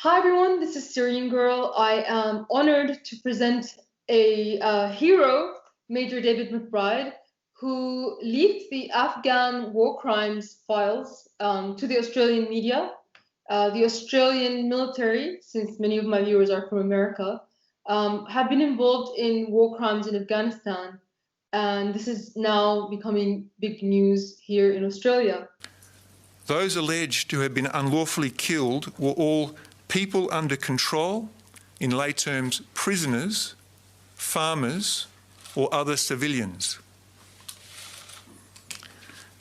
Hi everyone, this is Syrian Girl. I am honored to present a hero, Major David McBride, who leaked the Afghan war crimes files to the Australian media. The Australian military, since many of my viewers are from America, have been involved in war crimes in Afghanistan, and this is now becoming big news here in Australia. Those alleged to have been unlawfully killed were all people under control, in lay terms prisoners, farmers or other civilians.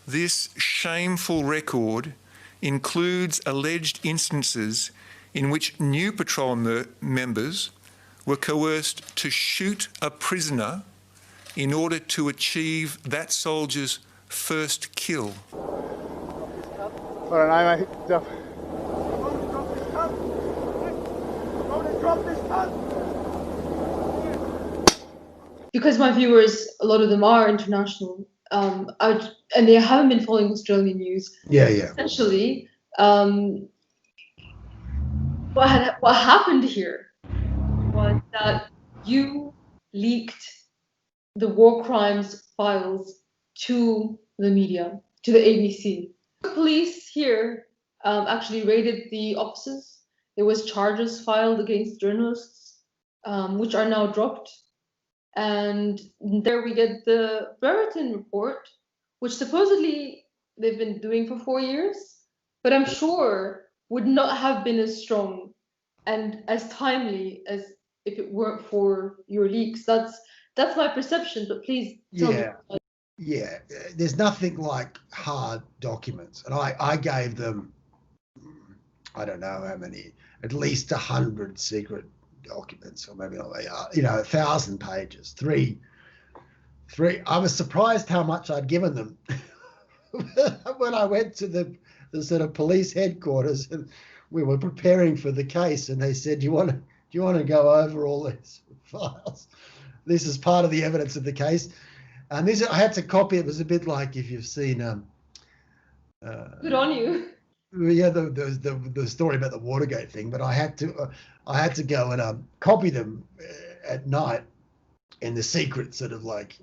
This shameful record includes alleged instances in which new patrol members were coerced to shoot a prisoner in order to achieve that soldier's first kill. I don't know, mate. Because my viewers, a lot of them are international, and they haven't been following Australian news. Yeah. Essentially, what happened here was that you leaked the war crimes files to the media, to the ABC. The police here actually raided the offices. There was charges filed against journalists, which are now dropped. And there we get the Brereton report, which supposedly they've been doing for 4 years, but I'm sure would not have been as strong and as timely as if it weren't for your leaks. That's my perception, but please tell me. Yeah, there's nothing like hard documents. And I gave them, I don't know how many, at least 100 secret documents, or maybe not, 1,000 pages, three. I was surprised how much I'd given them when I went to the sort of police headquarters and we were preparing for the case, and they said, do you want to go over all these files? This is part of the evidence of the case. And this, I had to copy. It was a bit like if you've seen good on you. Yeah, the story about the Watergate thing. But I had to go and copy them at night in the secret, sort of like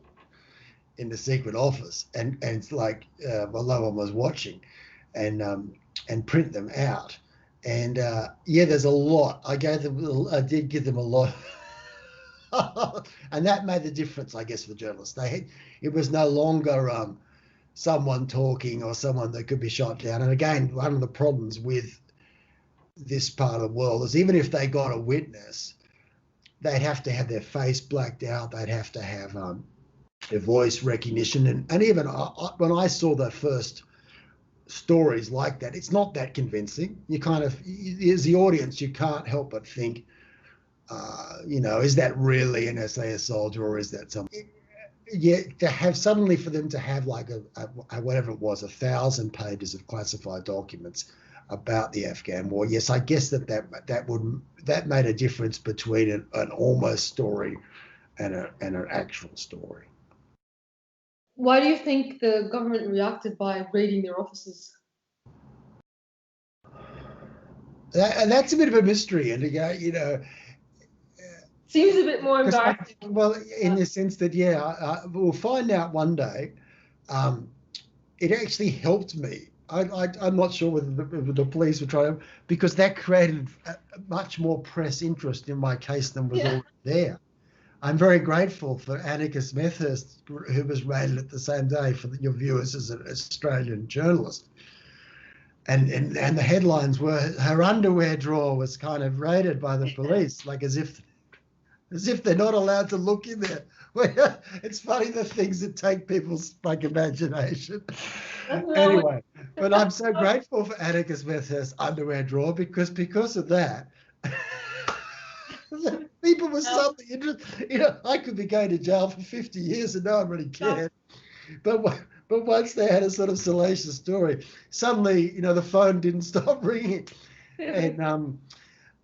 in the secret office, and it's like well, no one was watching, and print them out. And yeah, there's a lot. I did give them a lot. And that made the difference, I guess, for the journalists. It was no longer someone talking or someone that could be shot down. And again, one of the problems with this part of the world is even if they got a witness, they'd have to have their face blacked out. They'd have to have their voice recognition. And even when I saw the first stories like that, it's not that convincing. You kind of, as the audience, you can't help but think, is that really an SAS soldier, or is that something? Yeah, for them to have like a whatever it was, 1,000 pages of classified documents about the Afghan war. Yes, I guess that made a difference between an almost story and an actual story. Why do you think the government reacted by raiding their offices? That's a bit of a mystery, and seems a bit more embarrassing. Well, in the sense that, we'll find out one day. It actually helped me. I'm not sure whether the police were trying to, because that created much more press interest in my case than was already there. I'm very grateful for Annika Smethurst, who was raided at the same day, for your viewers, as an Australian journalist. And the headlines were her underwear drawer was kind of raided by the police, like as if they're not allowed to look in there. It's funny, the things that take people's imagination. Anyway, but I'm so grateful for Annika Smethurst's underwear drawer because of that, people were suddenly interested. I could be going to jail for 50 years and no one really cared. But once they had a sort of salacious story, suddenly, the phone didn't stop ringing. And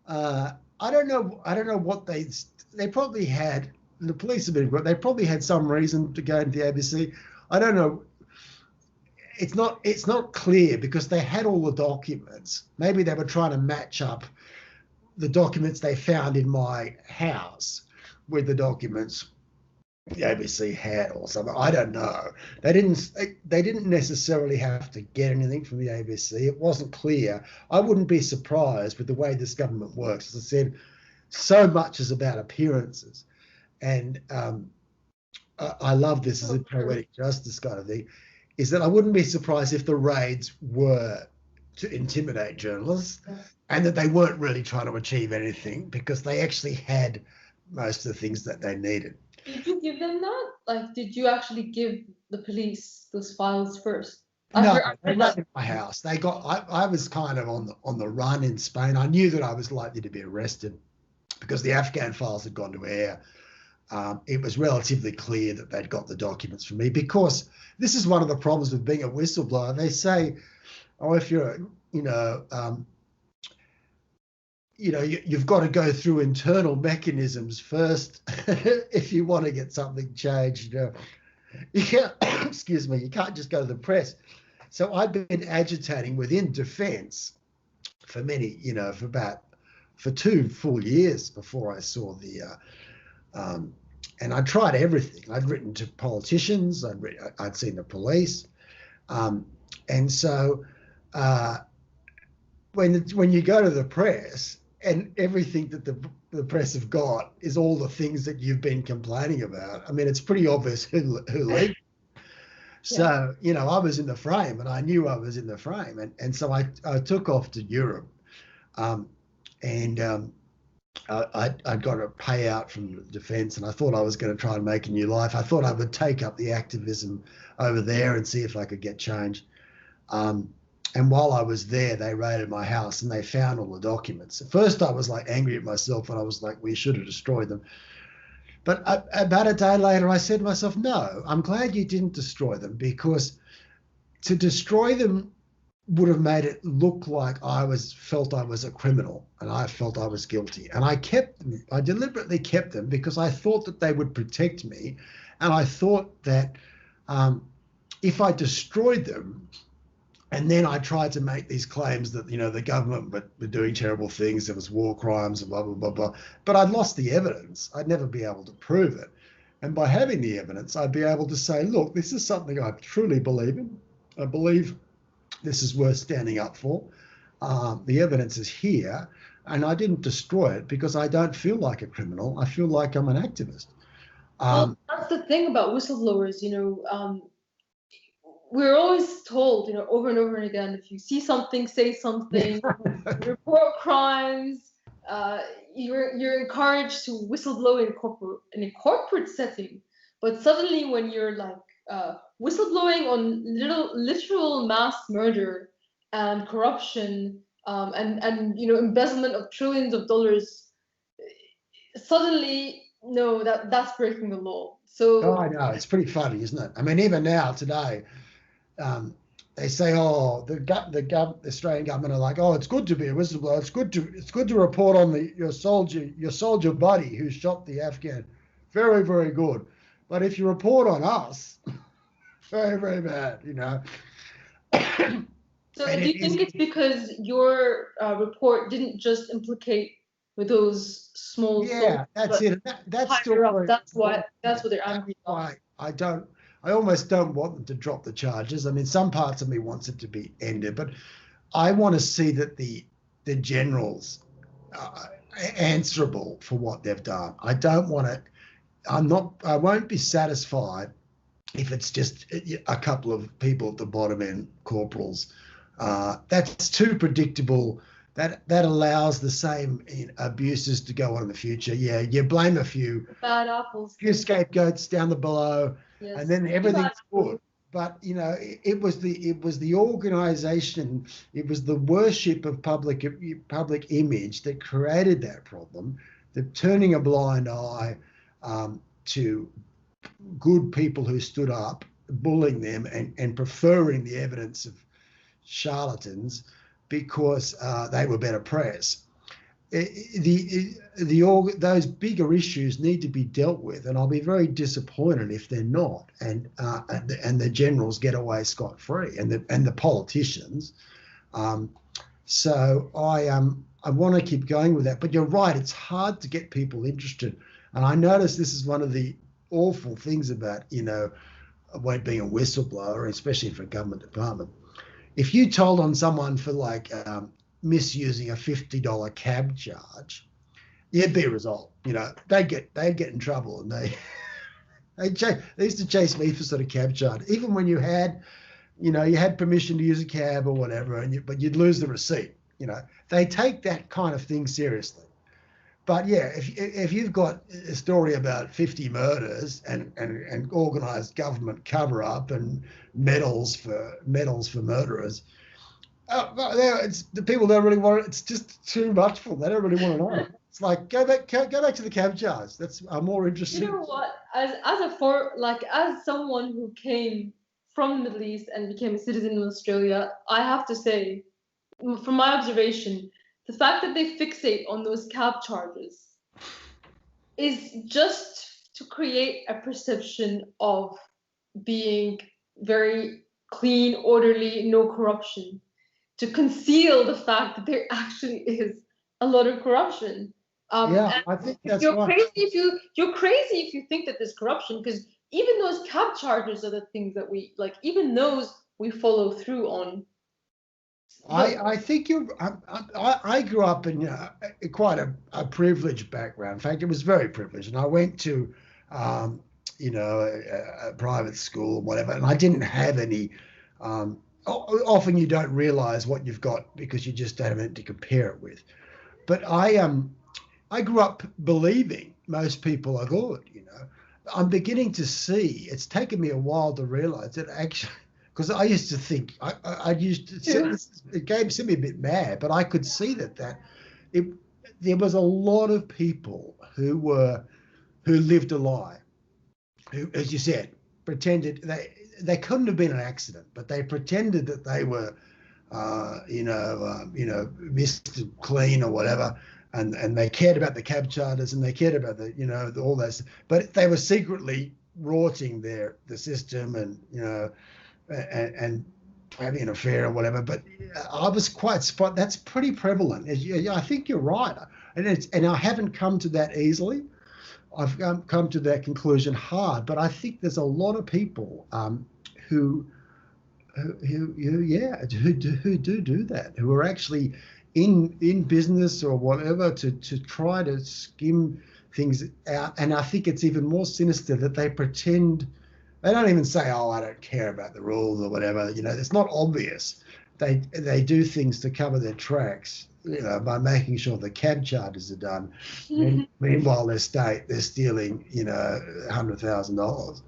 I don't know what they probably had. The police have been, they probably had some reason to go into the ABC. I don't know. It's not clear because they had all the documents. Maybe they were trying to match up the documents they found in my house were the documents the ABC had or something. I don't know. They didn't necessarily have to get anything from the ABC. It wasn't clear. I wouldn't be surprised with the way this government works. As I said, so much is about appearances. And I love this as a poetic justice kind of thing, is that I wouldn't be surprised if the raids were to intimidate journalists and that they weren't really trying to achieve anything because they actually had most of the things that they needed. Did you give them that? Like, did you actually give the police those files first? No, they ran in my house. They got. I was kind of on the run in Spain. I knew that I was likely to be arrested because the Afghan files had gone to air. It was relatively clear that they'd got the documents from me, because this is one of the problems with being a whistleblower. They say, oh, if you're, you've got to go through internal mechanisms first if you want to get something changed. You can't, excuse me, you can't just go to the press. So I've been agitating within defence for many, for 2 full years before I saw the, and I tried everything. I'd written to politicians, I'd seen the police. And so when you go to the press, and everything that the press have got is all the things that you've been complaining about. I mean, it's pretty obvious who leaked. So, I was in the frame, and I knew I was in the frame. And so I took off to Europe, and I'd got a payout from defence, and I thought I was going to try and make a new life. I thought I would take up the activism over there and see if I could get change. And while I was there, they raided my house and they found all the documents. At first, I was like angry at myself, and I was like, we should have destroyed them. But about a day later, I said to myself, no, I'm glad you didn't destroy them, because to destroy them would have made it look like I felt I was a criminal and I felt I was guilty. And I kept them. I deliberately kept them because I thought that they would protect me. And I thought that if I destroyed them, and then I tried to make these claims that, the government were doing terrible things, there was war crimes and blah, blah, blah, blah. But I'd lost the evidence. I'd never be able to prove it. And by having the evidence, I'd be able to say, look, this is something I truly believe in. I believe this is worth standing up for. The evidence is here. And I didn't destroy it because I don't feel like a criminal. I feel like I'm an activist. Well, that's the thing about whistleblowers, we're always told, over and over and again, if you see something, say something, report crimes. You're encouraged to whistleblow in a corporate setting, but suddenly when you're like whistleblowing on literal mass murder and corruption and embezzlement of trillions of dollars, suddenly no, that's breaking the law. So I know, it's pretty funny, isn't it? I mean, even now today. They say, oh, the Australian government are like, oh, it's good to be a whistleblower. It's good to report on your soldier buddy who shot the Afghan. Very, very good. But if you report on us, very, very bad. So do you think it's because your report didn't just implicate with those small? Yeah, that's it. That's still that's what they're angry about. I almost don't want them to drop the charges. I mean, some parts of me wants it to be ended, but I want to see that the generals are answerable for what they've done. I don't want to. I won't be satisfied if it's just a couple of people at the bottom end, corporals. That's too predictable. That allows the same abuses to go on in the future. Yeah, you blame a few bad apples, few scapegoats down the below. Yes. And then everything's good. But it was the organisation, it was the worship of public image that created that problem. The turning a blind eye to good people who stood up, bullying them and preferring the evidence of charlatans because they were better press. Those bigger issues need to be dealt with, and I'll be very disappointed if they're not, and the generals get away scot-free, and the politicians. So I want to keep going with that. But you're right, it's hard to get people interested. And I notice this is one of the awful things about, being a whistleblower, especially for a government department. If you told on someone for like misusing a $50 cab charge, it'd be a result. They'd get in trouble, and they used to chase me for sort of cab charge, even when you had permission to use a cab or whatever, but you'd lose the receipt. They take that kind of thing seriously. But yeah, if you've got a story about 50 murders and organised government cover up and medals for murderers, it's the people don't really want it. It's just too much for them. They don't really want to know. It's like go back to the cab charge. I'm more interested. You know what? As someone who came from the Middle East and became a citizen in Australia, I have to say, from my observation, the fact that they fixate on those cab charges is just to create a perception of being very clean, orderly, no corruption, to conceal the fact that there actually is a lot of corruption. I think that's you're right. crazy if you think that there's corruption, because even those cab charges are the things that we like. Even those we follow through on. I think I grew up in quite a privileged background. In fact, it was very privileged, and I went to a private school or whatever, and I didn't have any. Often you don't realise what you've got because you just don't have anything to compare it with. But I grew up believing most people are good. I'm beginning to see. It's taken me a while to realise that actually. Because I used to think, it sent me a bit mad, but I could see that there was a lot of people who lived a lie, who, as you said, pretended they couldn't have been an accident, but they pretended that they were, Mr. Clean or whatever, and they cared about the cab charters and they cared about all that, but they were secretly rorting the system and having an affair or whatever. But I was quite surprised. That's pretty prevalent. I think you're right, and I haven't come to that easily. I've come to that conclusion hard. But I think there's a lot of people who do that, who are actually in business or whatever to try to skim things out. And I think it's even more sinister that they pretend. They don't even say, "Oh, I don't care about the rules" or whatever. It's not obvious. They do things to cover their tracks, by making sure the cab charges are done. Meanwhile, they're stealing, $100,000.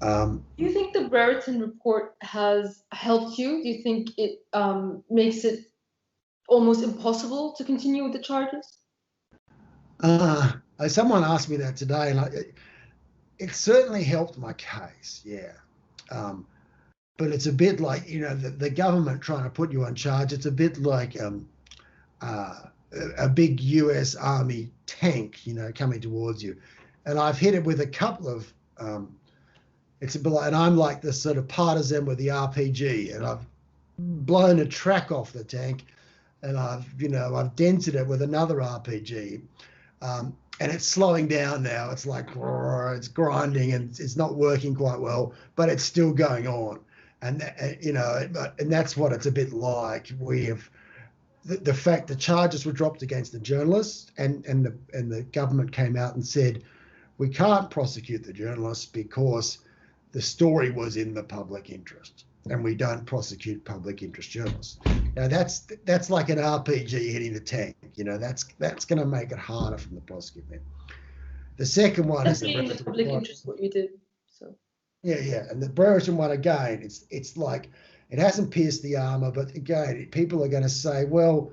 Do you think the Brereton report has helped you? Do you think it makes it almost impossible to continue with the charges? Someone asked me that today, and it certainly helped my case, yeah. But it's a bit like, the government trying to put you on charge. It's a bit like a big US Army tank, coming towards you. And I've hit it with a couple of, and I'm like this sort of partisan with the RPG, and I've blown a track off the tank, and I've dented it with another RPG. And it's slowing down now. It's like, it's grinding and it's not working quite well, but it's still going on. And, and that's what it's a bit like. We have the fact the charges were dropped against the journalists, and the government came out and said, we can't prosecute the journalists because the story was in the public interest, and we don't prosecute public interest journalists. Now that's like an RPG hitting the tank. That's going to make it harder for the prosecutor. The second one is in the public interest what you did. So yeah, and the Brereton one again. It's like it hasn't pierced the armor, but again, people are going to say, well,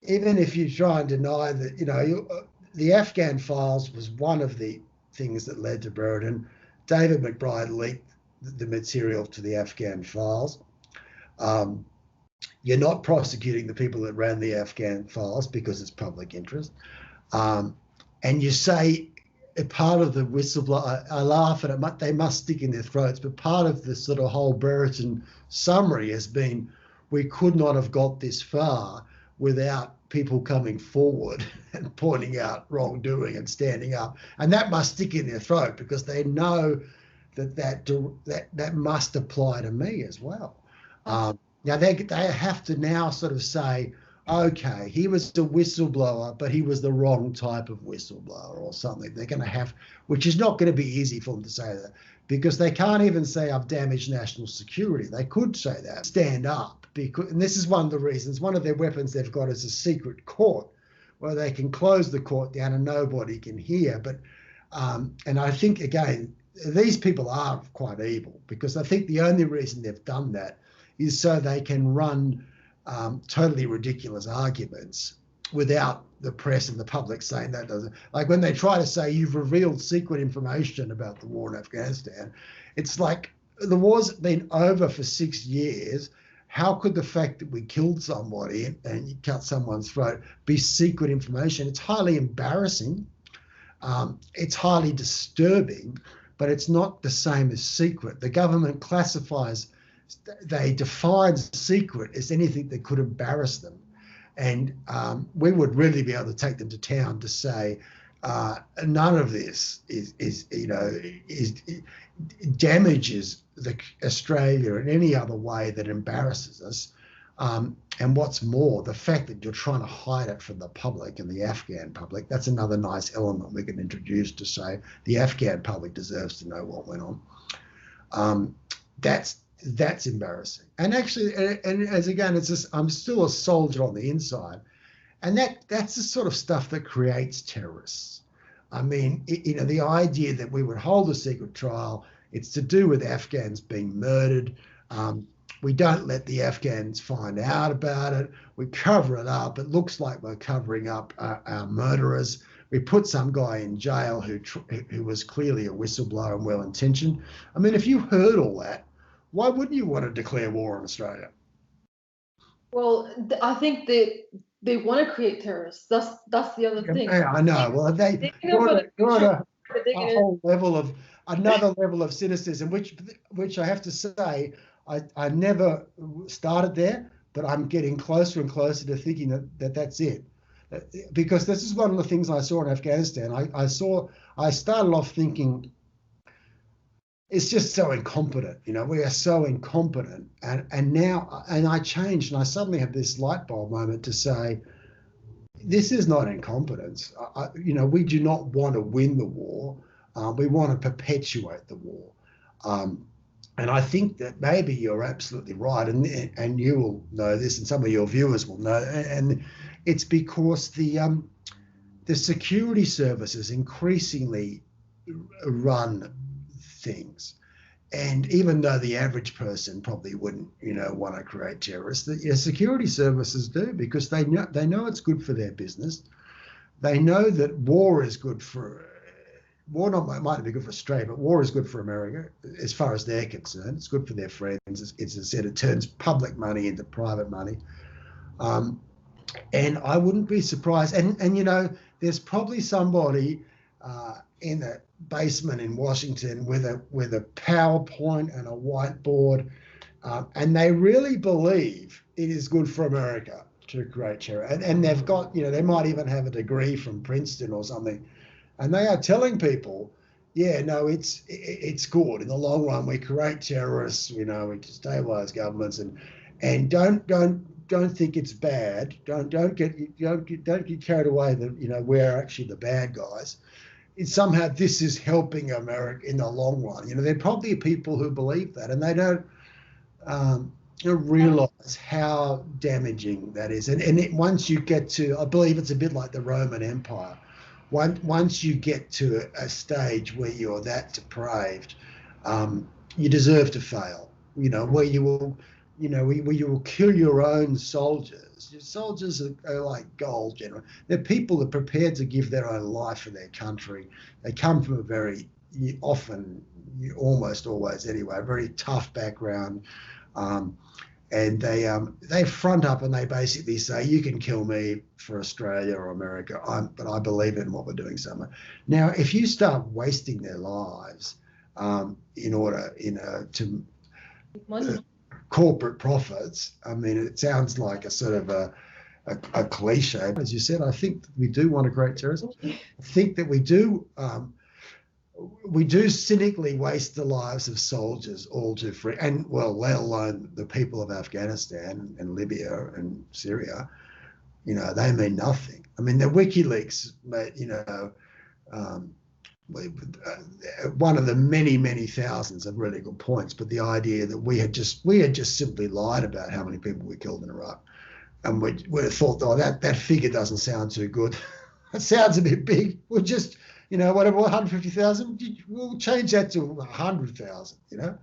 even if you try and deny that, the Afghan files was one of the things that led to Brereton. David McBride leaked the material to the Afghan files. You're not prosecuting the people that ran the Afghan files because it's public interest. And you say part of the whistleblower, I laugh at it, they must stick in their throats, but part of the sort of whole Brereton summary has been, we could not have got this far without people coming forward and pointing out wrongdoing and standing up. And that must stick in their throat because they know that must apply to me as well. Now they have to now sort of say, okay, he was a whistleblower, but he was the wrong type of whistleblower or something. They're going to have, which is not going to be easy for them to say that, because they can't even say I've damaged national security. They could say that, stand up, because, and this is one of the reasons, one of their weapons they've got is a secret court where they can close the court down and nobody can hear. But, and I think, again, these people are quite evil, because I think the only reason they've done that is so they can run totally ridiculous arguments without the press and the public saying that doesn't. Like when they try to say you've revealed secret information about the war in Afghanistan, it's like the war's been over for 6 years. How could the fact that we killed somebody and you cut someone's throat be secret information? It's highly embarrassing. It's highly disturbing, but it's not the same as secret. The government classifies, they define secret as anything that could embarrass them. And we would really be able to take them to town to say none of this damages Australia in any other way that embarrasses us. And what's more, the fact that you're trying to hide it from the public and the Afghan public, that's another nice element we can introduce to say the Afghan public deserves to know what went on. That's embarrassing. And actually, and as again, it's just, I'm still a soldier on the inside. And that's the sort of stuff that creates terrorists. I mean, the idea that we would hold a secret trial, it's to do with Afghans being murdered. We don't let the Afghans find out about it. We cover it up. It looks like we're covering up our murderers. We put some guy in jail who was clearly a whistleblower and well-intentioned. I mean, if you heard all that, why wouldn't you want to declare war on Australia? Well, I think they want to create terrorists. That's the other thing. Yeah, I know. Well, you're at a whole level of another level of cynicism, which I have to say, I never started there, but I'm getting closer and closer to thinking that's it. Because this is one of the things I saw in Afghanistan. I started off thinking, it's just so incompetent, we are so incompetent. And now I changed, and I suddenly have this light bulb moment to say, this is not incompetence. We do not want to win the war. We want to perpetuate the war. And I think that maybe you're absolutely right, and you will know this, and some of your viewers will know, and it's because the security services increasingly run things. And even though the average person probably wouldn't, want to create terrorists, the security services do, because they know it's good for their business. They know that war is good for, might be good for Australia, but war is good for America as far as they're concerned. It's good for their friends. It's as I said, it turns public money into private money. And I wouldn't be surprised. And there's probably somebody in a basement in Washington with a PowerPoint and a whiteboard, and they really believe it is good for America to create terror. And they've got, they might even have a degree from Princeton or something, and they are telling people, yeah, no, it's good in the long run. We create terrorists, we destabilize governments, and don't think it's bad. Don't get carried away that we're actually the bad guys. It's somehow this is helping America in the long run. There are probably people who believe that, and they don't realize how damaging that is. And once you get to, I believe it's a bit like the Roman Empire. Once you get to a stage where you're that depraved, you deserve to fail. Where you will, where you will kill your own soldiers. Your soldiers are like gold, generally. They're people that are prepared to give their own life for their country. They come from a very, often, almost always anyway, a very tough background. And they front up and they basically say, you can kill me for Australia or America, but I believe in what we're doing somewhere. Now, if you start wasting their lives in order, to corporate profits, I mean, it sounds like a sort of a cliche. As you said, I think that we do want a great terrorism. I think that we do cynically waste the lives of soldiers all too free, and well, let alone the people of Afghanistan and Libya and Syria. You know, they mean nothing. I mean, the WikiLeaks, you know, one of the many thousands of really good points, but the idea that we had just simply lied about how many people we killed in Iraq, and we thought, oh, that figure doesn't sound too good. It sounds a bit big. We'll just, you know, whatever, 150,000, we'll change that to 100,000. You know,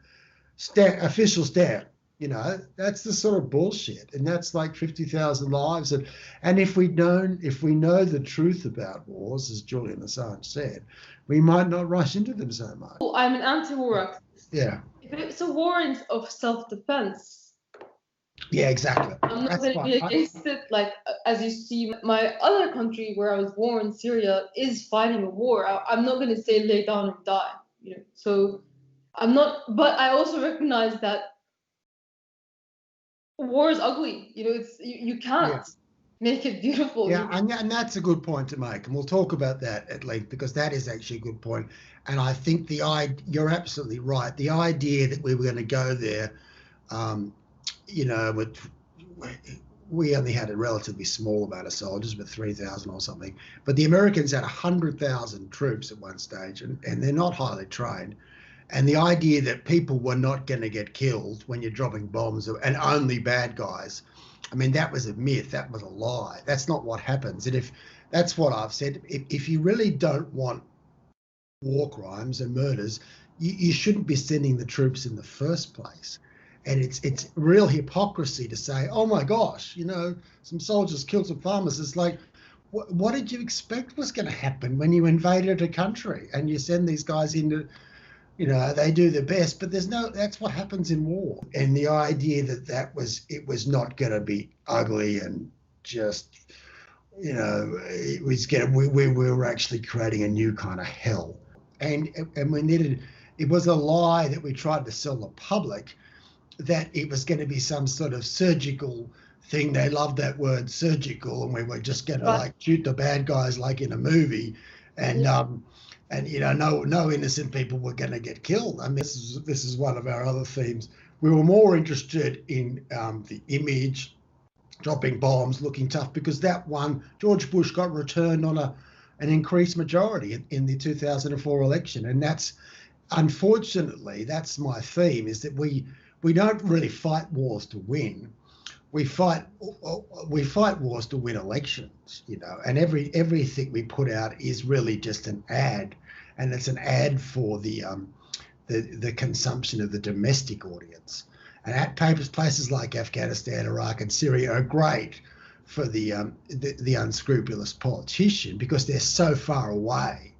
official stat. You know, that's the sort of bullshit, and that's like 50,000 lives. And if we know the truth about wars, as Julian Assange said, we might not rush into them so much. Well, I'm an anti-war activist. Yeah. If it's a war of self-defense, yeah, exactly. I'm not going to be against it. Like, as you see, my other country where I was born, Syria, is fighting a war. I'm not going to say lay down and die. You know, so I'm not. But I also recognize that war is ugly. You know, it's you can't make it beautiful. Yeah, and that's a good point to make, and we'll talk about that at length, because that is actually a good point. And I think you're absolutely right. The idea that we were going to go there, you know, we only had a relatively small amount of soldiers, but 3,000 or something. But the Americans had 100,000 troops at one stage, and they're not highly trained. And the idea that people were not going to get killed when you're dropping bombs and only bad guys, I mean, that was a myth. That was a lie. That's not what happens. And if that's what I've said, if you really don't want war crimes and murders, you shouldn't be sending the troops in the first place. And it's real hypocrisy to say, oh my gosh, you know, some soldiers killed some farmers. It's like, what did you expect was going to happen when you invaded a country and you send these guys into, you know, they do their best, but that's what happens in war. And the idea that it was not going to be ugly and just, you know, we were actually creating a new kind of hell. And it was a lie that we tried to sell the public, that it was going to be some sort of surgical thing. They love that word, surgical, and we were just going to like shoot the bad guys like in a movie, and you know, no innocent people were going to get killed. I mean, this is one of our other themes. We were more interested in the image, dropping bombs, looking tough, because that one, George Bush got returned on an increased majority in the 2004 election, and that's, unfortunately, that's my theme, is that we don't really fight wars to win. We fight wars to win elections, you know, and everything we put out is really just an ad, and it's an ad for the consumption of the domestic audience. And at places like Afghanistan, Iraq, and Syria are great for the unscrupulous politician, because they're so far away.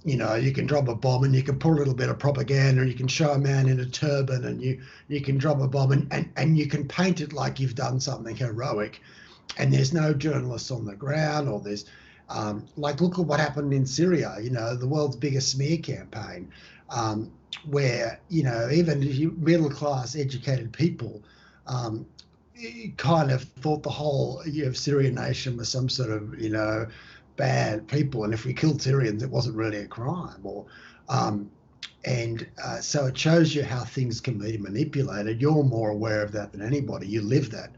You know, you can drop a bomb and you can put a little bit of propaganda, and you can show a man in a turban, and you can drop a bomb and you can paint it like you've done something heroic, and there's no journalists on the ground, or there's like, look at what happened in Syria, you know, the world's biggest smear campaign, where, you know, even middle-class educated people kind of thought the whole Syrian nation was some sort of, you know, bad people, and if we killed Syrians, it wasn't really a crime. Or so it shows you how things can be manipulated. You're more aware of that than anybody. You live that.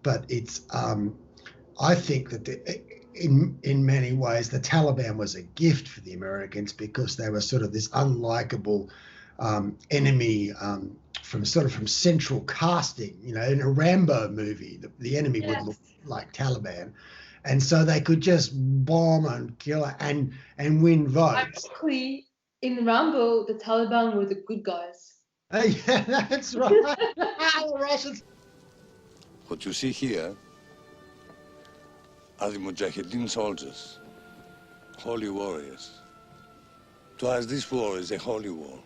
But it's I think that in many ways the Taliban was a gift for the Americans, because they were sort of this unlikable enemy from central casting. You know, in a Rambo movie, the enemy would look like Taliban. And so they could just bomb and kill and win votes. Ironically, in Rambo, the Taliban were the good guys. Yeah, that's right. The Russians. What you see here are the Mujahideen soldiers, holy warriors. To us, this war is a holy war.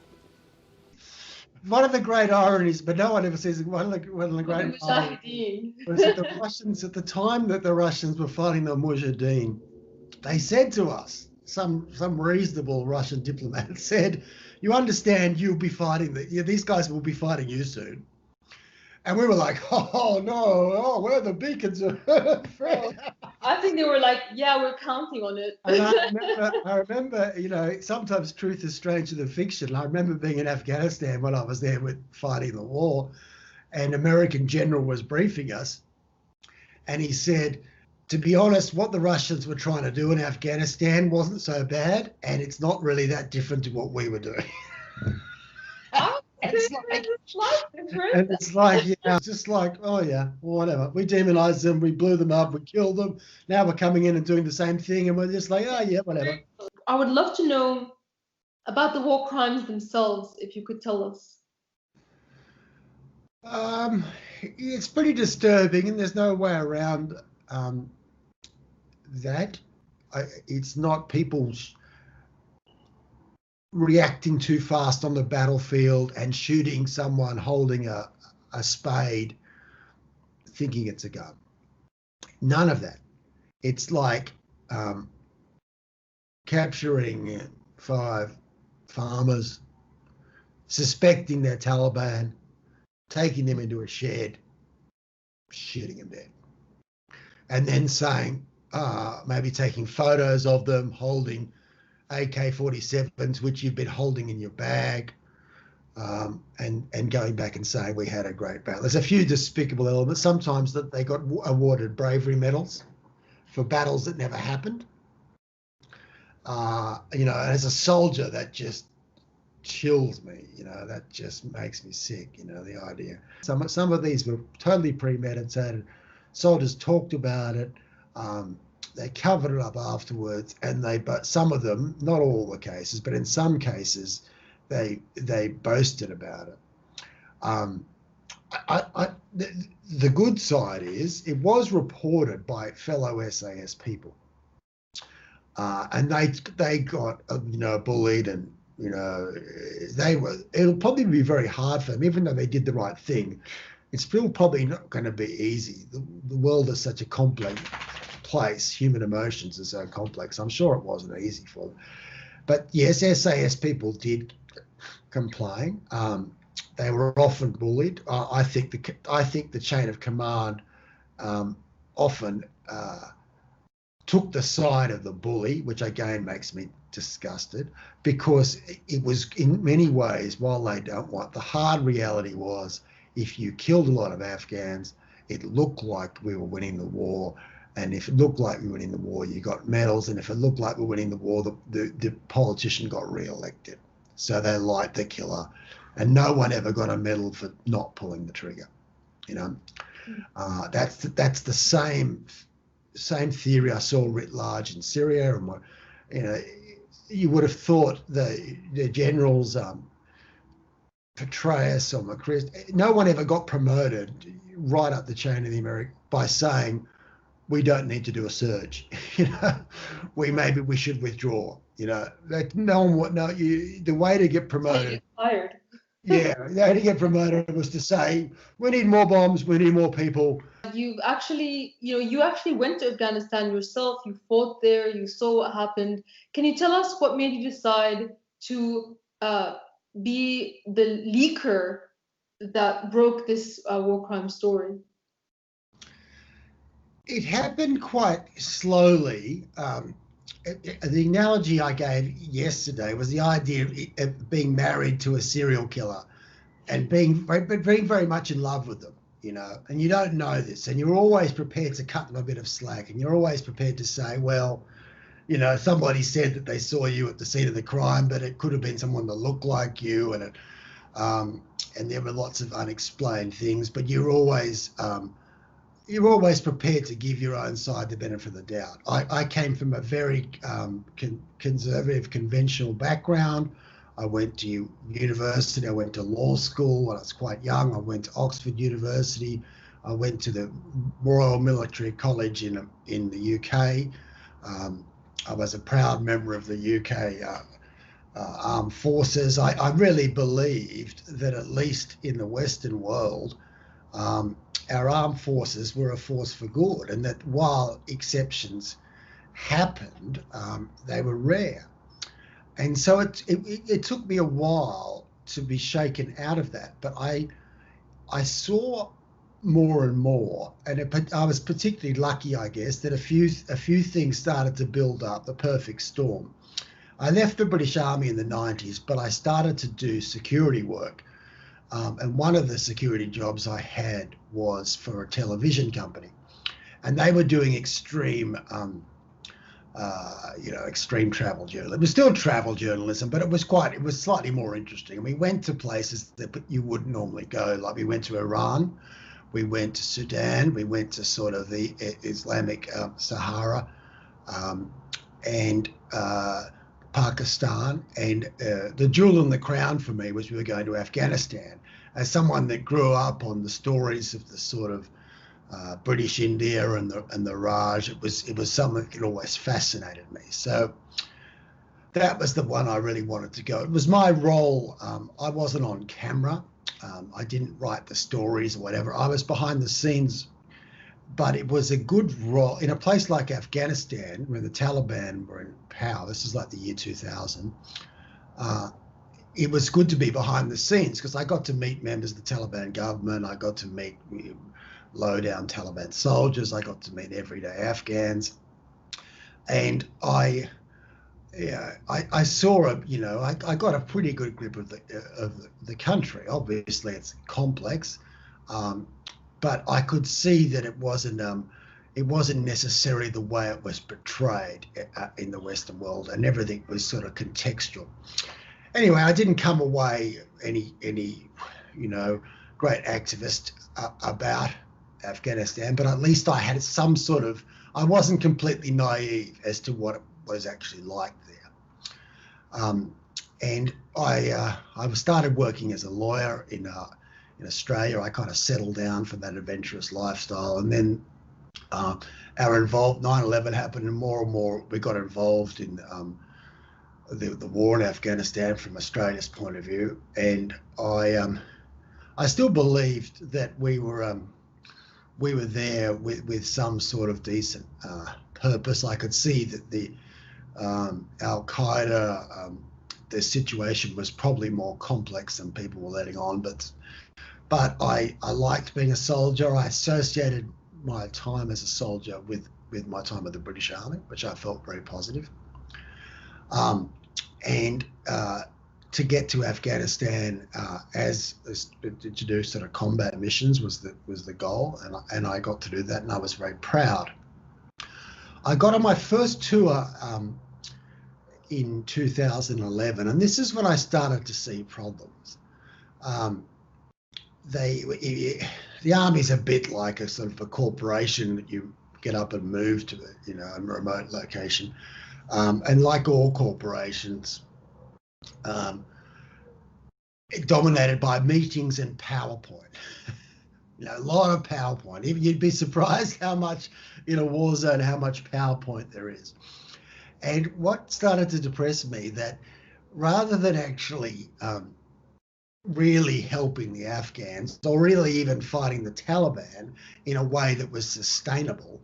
One of the great ironies, but no one ever says, one of the great ironies was that the Russians, at the time that the Russians were fighting the Mujahideen, they said to us, some reasonable Russian diplomat said, you understand, you'll be fighting, these guys will be fighting you soon. And we were like, oh no, oh, where are the beacons of Fred? I think they were like, yeah, we're counting on it. And I remember, you know, sometimes truth is stranger than fiction. I remember being in Afghanistan when I was there with fighting the war, and American general was briefing us, and he said, to be honest, what the Russians were trying to do in Afghanistan wasn't so bad, and it's not really that different to what we were doing. And it's like, yeah, it's just like, oh yeah, well, whatever. We demonized them, we blew them up, we killed them. Now we're coming in and doing the same thing, and we're just like, oh yeah, whatever. I would love to know about the war crimes themselves, if you could tell us. It's pretty disturbing, and there's no way around that. It's not people reacting too fast on the battlefield and shooting someone holding a spade thinking it's a gun. None of that. It's like capturing 5 farmers, suspecting they're Taliban, taking them into a shed, shooting them dead, and then saying, maybe taking photos of them holding AK-47s, which you've been holding in your bag, and going back and saying we had a great battle. There's a few despicable elements. Sometimes that they got awarded bravery medals for battles that never happened. You know, as a soldier, that just chills me. You know, that just makes me sick. You know, the idea. Some of these were totally premeditated. Soldiers talked about it. They covered it up afterwards, and but some of them, not all the cases, but in some cases, they boasted about it. The good side is it was reported by fellow SAS people, and they got bullied, and it'll probably be very hard for them, even though they did the right thing. It's still probably not going to be easy. The world is such a complex place. Human emotions are so complex. I'm sure it wasn't easy for them. But yes, SAS people did complain. They were often bullied. I think the chain of command often took the side of the bully, which again makes me disgusted, because it was in many ways, while they don't want, the hard reality was, if you killed a lot of Afghans, it looked like we were winning the war. And if it looked like we were winning the war, you got medals. And if it looked like we were winning the war, the politician got re-elected. So they liked the killer. And no one ever got a medal for not pulling the trigger. You know, that's the same theory I saw writ large in Syria. And you would have thought the generals, Petraeus or McBride, no one ever got promoted right up the chain of the American by saying, we don't need to do a surge. Maybe we should withdraw. No one would know. The way to get promoted. Fired. Yeah, the way to get promoted was to say, we need more bombs, we need more people. You actually went to Afghanistan yourself. You fought there. You saw what happened. Can you tell us what made you decide to be the leaker that broke this war crime story? It happened quite slowly. The analogy I gave yesterday was the idea of being married to a serial killer and being very much in love with them, and you don't know this, and you're always prepared to cut them a bit of slack, and you're always prepared to say, well, somebody said that they saw you at the scene of the crime, but it could have been someone that looked like you, and there were lots of unexplained things, but you're always prepared to give your own side the benefit of the doubt. I came from a very conservative, conventional background. I went to university. I went to law school when I was quite young. I went to Oxford University. I went to the Royal Military College in the UK. I was a proud member of the UK armed forces. I really believed that, at least in the Western world, our armed forces were a force for good, and that while exceptions happened, they were rare. And so it took me a while to be shaken out of that. But I I saw more and more, and I was particularly lucky, I guess, that a few things started to build up, the perfect storm. I left the British Army in the 90s, but I started to do security work. And one of the security jobs I had was for a television company. And they were doing extreme, extreme travel journalism. It was still travel journalism, but it was slightly more interesting. And we went to places that you wouldn't normally go. Like we went to Iran, we went to Sudan, we went to sort of the Islamic Sahara, and Pakistan. And the jewel in the crown for me was we were going to Afghanistan. As someone that grew up on the stories of the sort of British India and the Raj, it was something that always fascinated me. So that was the one I really wanted to go. It was my role. I wasn't on camera. I didn't write the stories or whatever. I was behind the scenes, but it was a good role in a place like Afghanistan where the Taliban were in power. This is like the year 2000. It was good to be behind the scenes because I got to meet members of the Taliban government. I got to meet low-down Taliban soldiers. I got to meet everyday Afghans, and I saw I got a pretty good grip of the country. Obviously, it's complex, but I could see that it wasn't necessarily the way it was portrayed in the Western world, and everything was sort of contextual. Anyway, I didn't come away any great activist about Afghanistan, but at least I had some sort of, I wasn't completely naive as to what it was actually like there. And I started working as a lawyer in Australia. I kind of settled down for that adventurous lifestyle, and then our 9/11 happened, and more we got involved in the war in Afghanistan from Australia's point of view. And I still believed that we were there with some sort of decent purpose. I could see that the Al-Qaeda, the situation was probably more complex than people were letting on, but I liked being a soldier. I associated my time as a soldier with my time with the British Army, which I felt very positive. And to get to Afghanistan to do sort of combat missions was the goal, and I got to do that, and I was very proud. I got on my first tour in 2011, and this is when I started to see problems. The army's a bit like a sort of a corporation that you get up and move to a remote location. And like all corporations, dominated by meetings and PowerPoint. A lot of PowerPoint. You'd be surprised how much in a war zone, how much PowerPoint there is. And what started to depress me, that rather than actually really helping the Afghans, or really even fighting the Taliban in a way that was sustainable,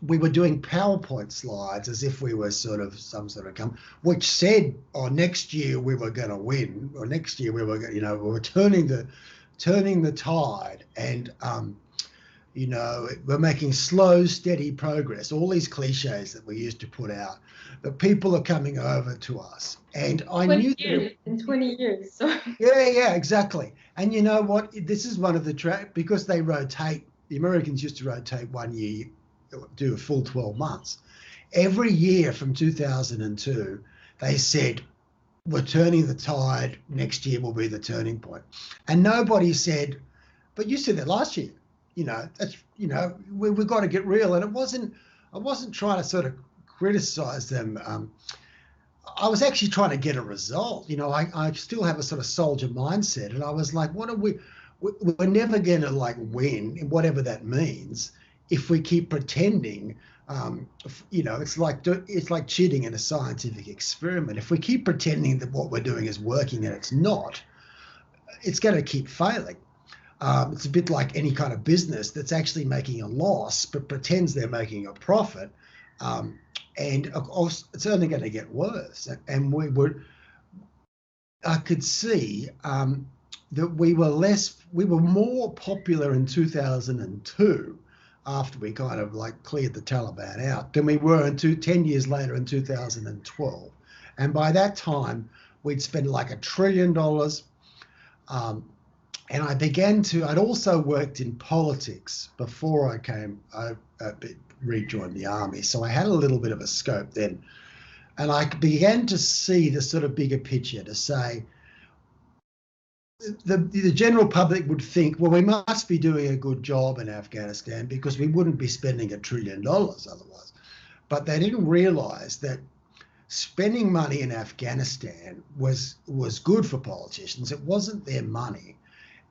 we were doing PowerPoint slides as if we were sort of some sort of which said, "Oh, next year we were going to win," or "Next year we were, we were turning the tide," and we're making slow, steady progress. All these cliches that we used to put out, that people are coming over to us, and I knew that in 20 years. So. Yeah, exactly. And you know what? This is one of the because they rotate. The Americans used to rotate 1 year, do a full 12 months. Every year from 2002, they said, "We're turning the tide. Next year will be the turning point." And nobody said, "But you said that last year. That's we've got to get real." And I wasn't trying to sort of criticize them. I was actually trying to get a result. I still have a sort of soldier mindset, and I was like, "What are we're never going to win, whatever that means, if we keep pretending." It's like cheating in a scientific experiment. If we keep pretending that what we're doing is working and it's not, it's going to keep failing. It's a bit like any kind of business that's actually making a loss but pretends they're making a profit, and of course it's only going to get worse. And I could see that we were more popular in 2002 after we kind of like cleared the Taliban out than we were 10 years later in 2012. And by that time, we'd spent like $1 trillion. And I'd also worked in politics before I rejoined the army. So I had a little bit of a scope then. And I began to see the sort of bigger picture, to say, the general public would think, well, we must be doing a good job in Afghanistan because we wouldn't be spending $1 trillion otherwise. But they didn't realize that spending money in Afghanistan was good for politicians. It wasn't their money.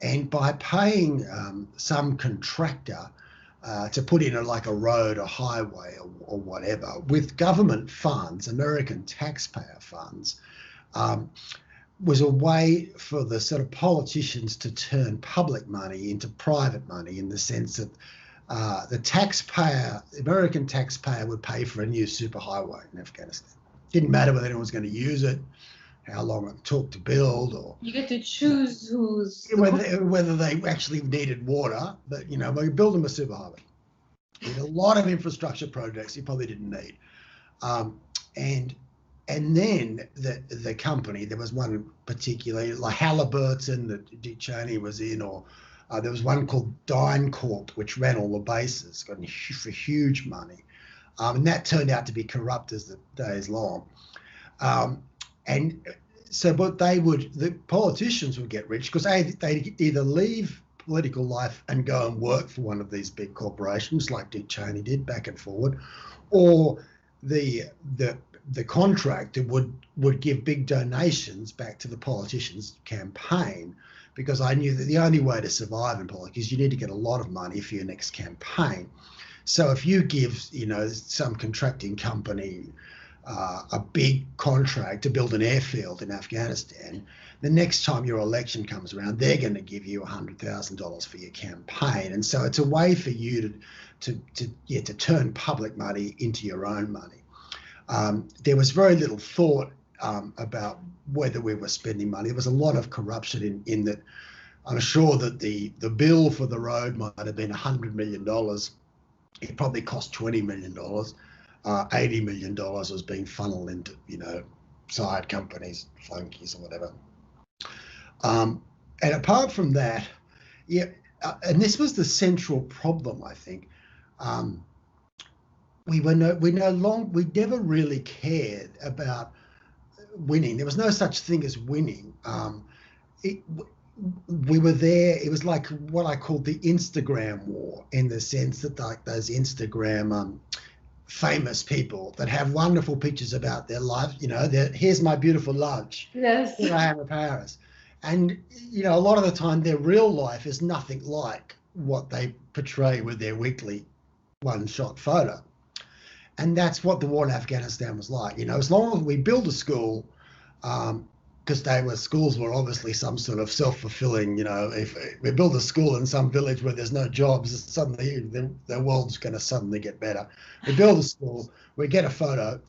And by paying some contractor to put in like a road or highway or whatever with government funds, American taxpayer funds, was a way for the sort of politicians to turn public money into private money, in the sense that the American taxpayer would pay for a new superhighway in Afghanistan. Didn't matter whether anyone was going to use it, how long it took to build, or you get to choose whether they actually needed water. But we build them a superhighway. With a lot of infrastructure projects you probably didn't need, and then the company, there was one particularly like Halliburton that Dick Cheney was in, or there was one called DynCorp, which ran all the bases, got for huge money, and that turned out to be corrupt as the days long. And so, but the politicians would get rich because they'd either leave political life and go and work for one of these big corporations like Dick Cheney did, back and forward, or the contractor would give big donations back to the politician's campaign, because I knew that the only way to survive in politics is you need to get a lot of money for your next campaign. So if you give some contracting company a big contract to build an airfield in Afghanistan, the next time your election comes around, they're going to give you $100,000 for your campaign. And so it's a way for you to turn public money into your own money. There was very little thought about whether we were spending money. There was a lot of corruption in that. I'm sure that the bill for the road might have been $100 million. It probably cost $20 million. $80 million was being funneled into, side companies, flunkies or whatever. And apart from that, and this was the central problem, I think. We never really cared about winning. There was no such thing as winning. We were there. It was like what I called the Instagram war, in the sense that like those Instagram famous people that have wonderful pictures about their life. Here's my beautiful lunch. Yes. Here I am in Paris. And, a lot of the time their real life is nothing like what they portray with their weekly one-shot photo. And that's what the war in Afghanistan was like. As long as we build a school, because schools were obviously some sort of self-fulfilling, if we build a school in some village where there's no jobs, suddenly the world's going to suddenly get better. We build a school, we get a photo,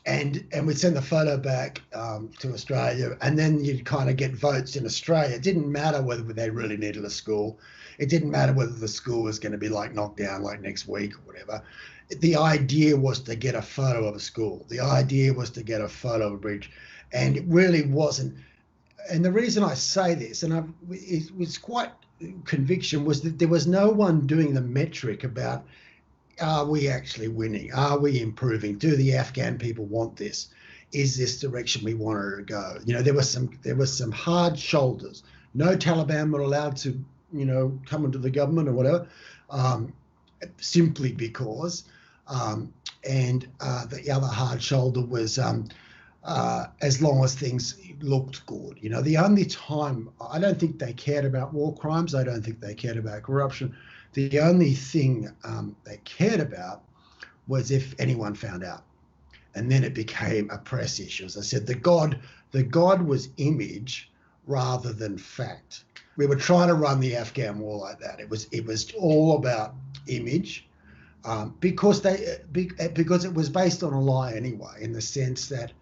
and we'd send the photo back to Australia, and then you'd kind of get votes in Australia. It didn't matter whether they really needed a school. It didn't matter whether the school was going to be like knocked down like next week or whatever. The idea was to get a photo of a school. The idea was to get a photo of a bridge. And it really wasn't. And the reason I say this, and it was quite conviction, was that there was no one doing the metric about, are we actually winning? Are we improving? Do the Afghan people want this? Is this direction we want her to go? There was some hard shoulders. No Taliban were allowed to, come into the government or whatever, simply because. And the other hard shoulder was as long as things looked good. The only time, I don't think they cared about war crimes. I don't think they cared about corruption. The only thing they cared about was if anyone found out. And then it became a press issue. As I said, the God was image rather than fact. We were trying to run the Afghan war like that. It was all about image, because it was based on a lie anyway, in the sense that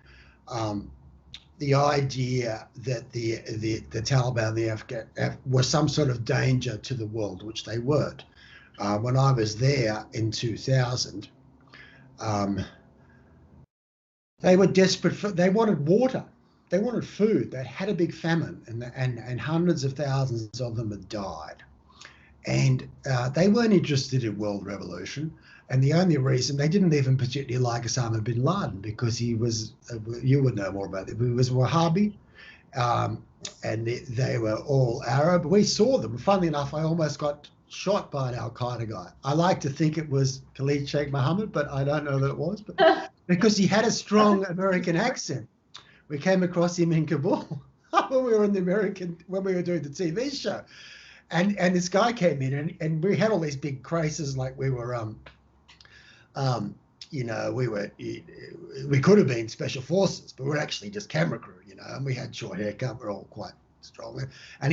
the idea that the Taliban, the Afghan, were some sort of danger to the world, which they weren't. When I was there in 2000, they were desperate they wanted water, they wanted food. They had a big famine, and hundreds of thousands of them had died. And they weren't interested in world revolution. And the only reason they didn't even particularly like Osama bin Laden, because he was, you would know more about it, he was Wahhabi, and they were all Arab. We saw them. Funnily enough, I almost got shot by an Al-Qaeda guy. I like to think it was Khalid Sheikh Mohammed, but I don't know that it was, but because he had a strong American accent. We came across him in Kabul when we were in when we were doing the TV show. And this guy came in, and we had all these big crises, like we were, we could have been special forces, but we're actually just camera crew, and we had short haircut. We're all quite strong. And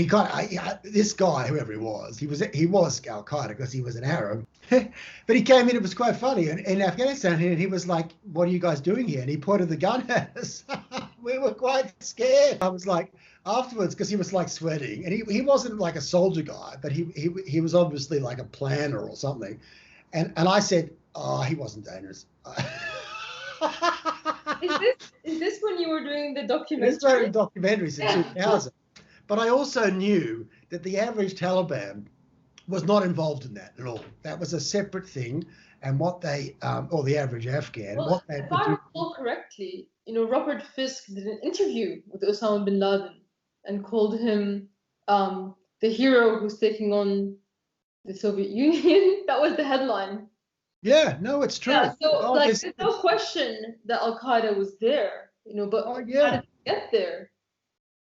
this guy, whoever he was Al Qaeda because he was an Arab. But he came in, it was quite funny. In Afghanistan, and he was like, "What are you guys doing here?" And he pointed the gun at us. We were quite scared. I was like, afterwards, because he was like sweating, and he wasn't like a soldier guy, but he was obviously like a planner or something. And I said, "Oh, he wasn't dangerous." Is this when you were doing the documentary? This was documentaries in 2000. But I also knew that the average Taliban was not involved in that at all. That was a separate thing. And what they, or the average Afghan, well, if I recall correctly, Robert Fisk did an interview with Osama bin Laden and called him the hero who's taking on the Soviet Union. That was the headline. Yeah, no, it's true. Yeah, so there's no question that Al-Qaeda was there, but how did it get there?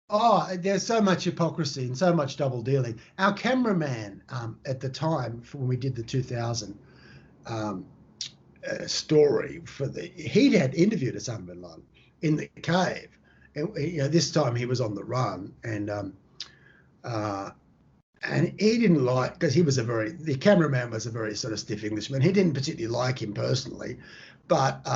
Oh, there's so much hypocrisy and so much double dealing. Our cameraman at the time, when we did the 2000 story he had interviewed Osama bin Laden in the cave. And, this time he was on the run, and he didn't like, because the cameraman was a very sort of stiff Englishman. He didn't particularly like him personally, but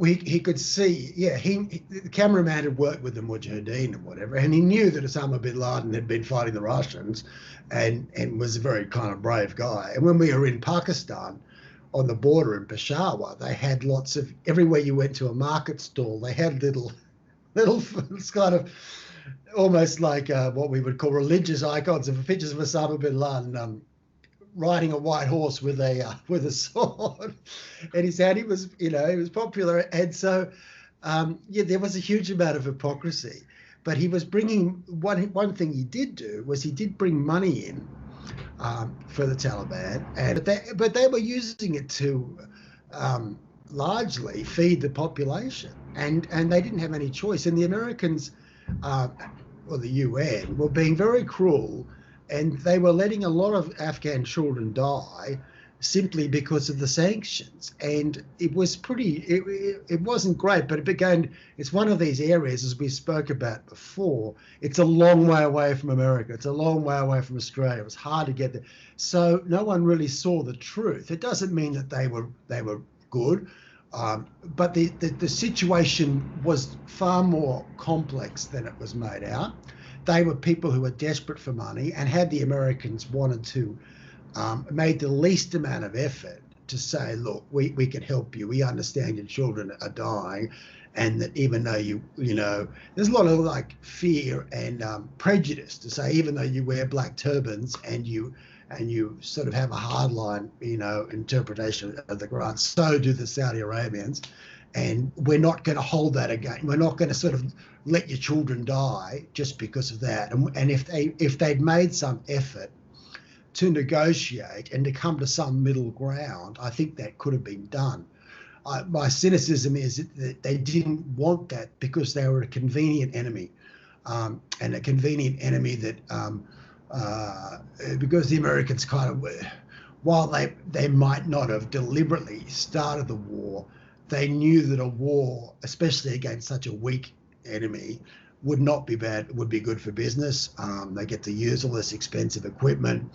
he could see, the cameraman had worked with the Mujahideen and whatever, and he knew that Osama bin Laden had been fighting the Russians and was a very kind of brave guy. And when we were in Pakistan, on the border in Peshawar, they had lots of, everywhere you went to a market stall, they had little kind of almost like what we would call religious icons of pictures of Osama bin Laden riding a white horse with a sword in his hand. He was popular, and so there was a huge amount of hypocrisy. But he was bringing one thing he did do was he did bring money in for the Taliban, but they were using it to largely feed the population, and they didn't have any choice. And the Americans, or the UN, were being very cruel, and they were letting a lot of Afghan children die simply because of the sanctions. And it was it wasn't great, but it's one of these areas, as we spoke about before, it's a long way away from America. It's a long way away from Australia. It was hard to get there. So no one really saw the truth. It doesn't mean that they were good, but the situation was far more complex than it was made out. They were people who were desperate for money, and had the Americans wanted to, made the least amount of effort to say, look, we can help you. We understand your children are dying, and that even though there's a lot of like fear and prejudice to say, even though you wear black turbans and you sort of have a hardline, interpretation of the Quran, so do the Saudi Arabians. And we're not going to hold that again. We're not going to sort of let your children die just because of that. And if they'd made some effort to negotiate and to come to some middle ground, I think that could have been done. My cynicism is that they didn't want that because they were a convenient enemy, and a convenient enemy that because the Americans kind of, while they might not have deliberately started the war, they knew that a war, especially against such a weak enemy, would not be bad, would be good for business. They get to use all this expensive equipment.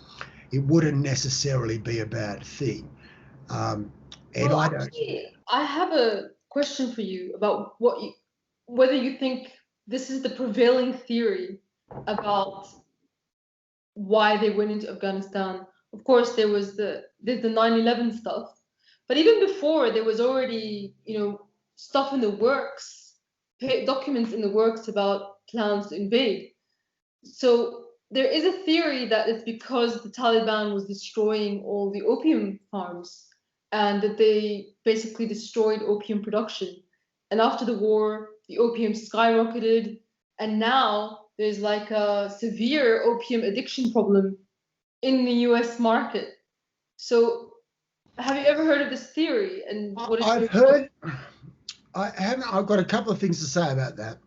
It wouldn't necessarily be a bad thing. I have a question for you about whether you think this is the prevailing theory about why they went into Afghanistan. Of course, there's the 9/11 stuff, but even before, there was already, stuff in the works, documents in the works about plans to invade. So there is a theory that it's because the Taliban was destroying all the opium farms and that they basically destroyed opium production. And after the war, the opium skyrocketed, and now there's like a severe opium addiction problem in the US market. So have you ever heard of this theory? And what is I've heard, I haven't, I've got a couple of things to say about that.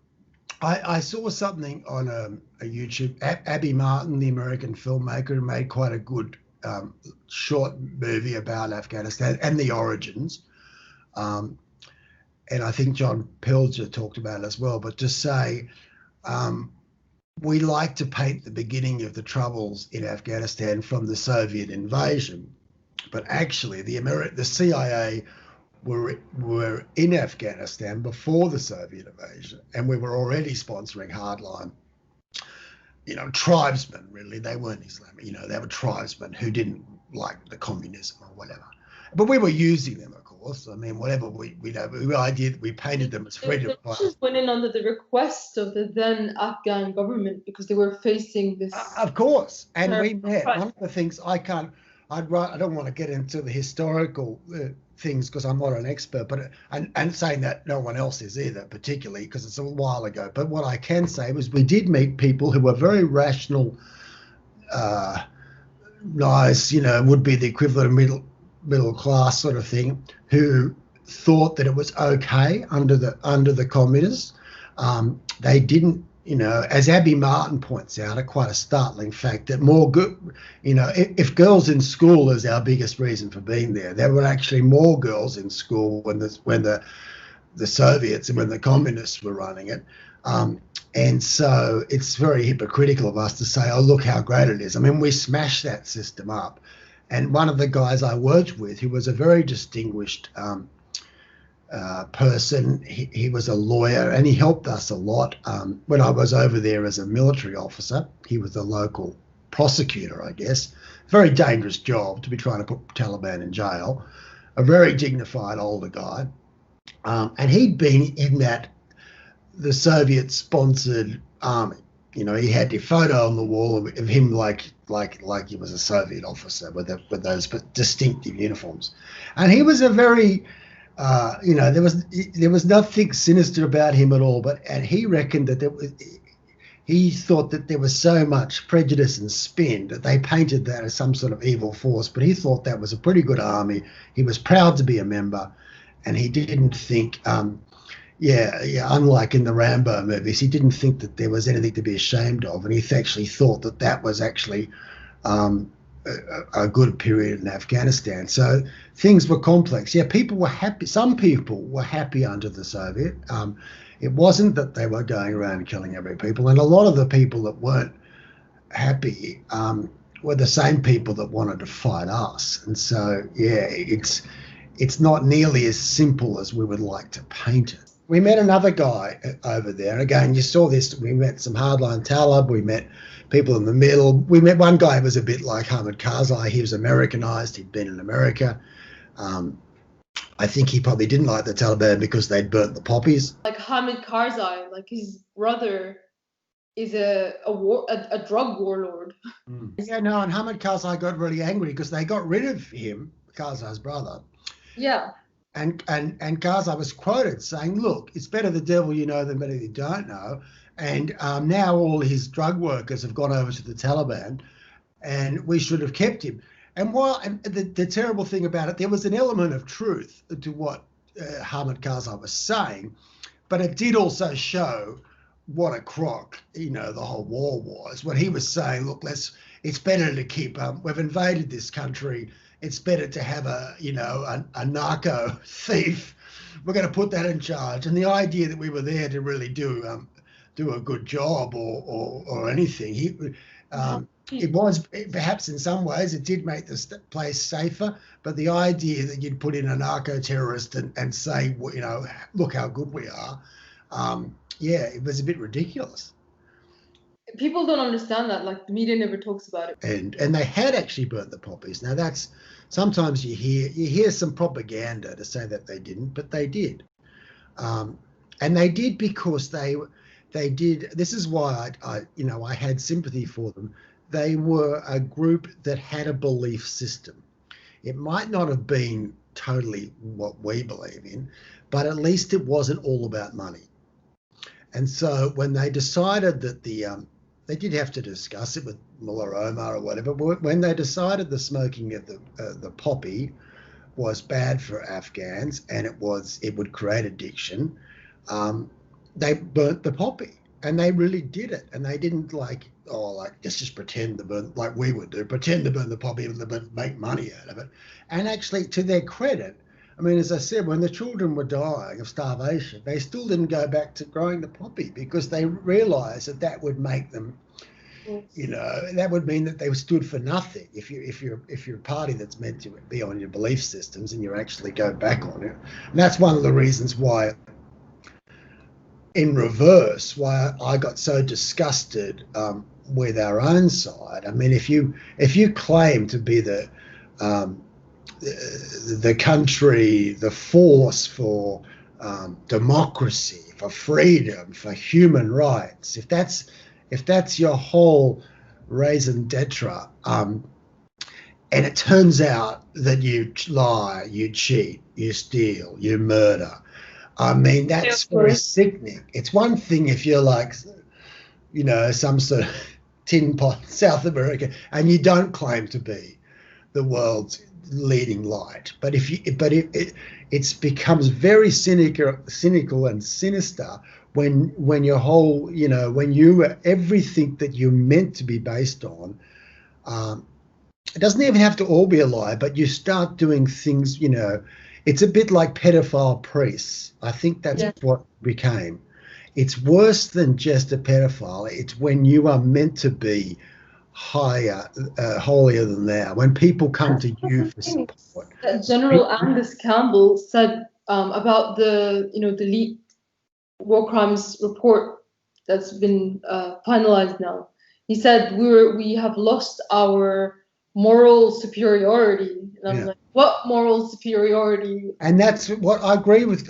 I saw something on a YouTube. Abby Martin, the American filmmaker, made quite a good short movie about Afghanistan and the origins. And I think John Pilger talked about it as well. But to say, we like to paint the beginning of the troubles in Afghanistan from the Soviet invasion, but actually the CIA were in Afghanistan before the Soviet invasion, and we were already sponsoring hardline, tribesmen. Really, they weren't Islamic. They were tribesmen who didn't like the communism or whatever. But we were using them, of course. I mean, whatever we painted them as freedom the fighters. Russians went in under the request of the then Afghan government because they were facing this. Of course, and we met. One of the things I don't want to get into the historical things because I'm not an expert, but and saying that no one else is either, particularly because it's a while ago. But what I can say was we did meet people who were very rational, nice, would be the equivalent of middle class sort of thing, who thought that it was okay under the communists. They didn't. As Abby Martin points out, quite a startling fact that if girls in school is our biggest reason for being there were actually more girls in school when the Soviets and when the communists were running it. And so it's very hypocritical of us to say, oh, look how great it is. I mean, we smashed that system up. And one of the guys I worked with, who was a very distinguished person. He was a lawyer and he helped us a lot. When I was over there as a military officer, he was the local prosecutor, I guess. Very dangerous job to be trying to put Taliban in jail. A very dignified older guy. And he'd been in the Soviet-sponsored army. He had a photo on the wall of him like he was a Soviet officer with those distinctive uniforms. And he was a very there was nothing sinister about him at all, and he reckoned that he thought that there was so much prejudice and spin that they painted that as some sort of evil force, but he thought that was a pretty good army. He was proud to be a member, and he didn't think, unlike in the Rambo movies, he didn't think that there was anything to be ashamed of, and he actually thought that was actually a good period in Afghanistan. So things were complex. Yeah, people were happy. Some people were happy under the Soviet. It wasn't that they were going around killing every people. And a lot of the people that weren't happy were the same people that wanted to fight us. And so, yeah, it's not nearly as simple as we would like to paint it. We met another guy over there. Again, you saw this. We met some hardline Talib. We met people in the middle. We met one guy who was a bit like Hamid Karzai. He was Americanized. He'd been in America. I think he probably didn't like the Taliban because they'd burnt the poppies. Like Hamid Karzai, like his brother is a drug warlord. Yeah, no, and Hamid Karzai got really angry because they got rid of him, Karzai's brother. Yeah. And Karzai was quoted saying, look, it's better the devil you know than better you don't know. And now all his drug workers have gone over to the Taliban and we should have kept him. And the terrible thing about it, there was an element of truth to what Hamid Karzai was saying, but it did also show what a crock, the whole war was. When he was saying, look, it's better to keep, we've invaded this country, it's better to have a narco thief. We're going to put that in charge. And the idea that we were there to really do a good job or anything, it was, perhaps in some ways, it did make the place safer. But the idea that you'd put in a narco terrorist and say, look how good we are, Yeah, it was a bit ridiculous. People don't understand that. Like, the media never talks about it. And they had actually burnt the poppies. Now that's sometimes you hear some propaganda to say that they didn't, but they did. And they did because they did. This is why I had sympathy for them. They were a group that had a belief system. It might not have been totally what we believe in, but at least it wasn't all about money. And so when they decided that they did have to discuss it with Mullah Omar or whatever, but when they decided the smoking of the poppy was bad for Afghans and it would create addiction, they burnt the poppy, and they really did it. And they didn't let's just pretend to burn, like we would do, pretend to burn the poppy and make money out of it. And actually, to their credit, I mean, as I said, when the children were dying of starvation, they still didn't go back to growing the poppy because they realised that would make them, that would mean that they stood for nothing. If you're a party that's meant to be on your belief systems and you actually go back on it, and that's one of the reasons why, in reverse, why I got so disgusted with our own side. I mean, if you claim to be the country, the force for democracy, for freedom, for human rights, if that's your whole raison d'etre, and it turns out that you lie, you cheat, you steal, you murder, I mean, that's very sickening. It's one thing if you're like, some sort of tin pot South America and you don't claim to be the world's leading light, but it becomes very cynical and sinister when your whole, when everything that you're meant to be based on, it doesn't even have to all be a lie, but you start doing things, it's a bit like pedophile priests. I think that's what became. It's worse than just a pedophile. It's when you are meant to be holier than thou. When people come to you for support. General Angus Campbell said about the leaked war crimes report that's been finalized now. He said we have lost our moral superiority, and I'm like, what moral superiority? And that's what I agree with.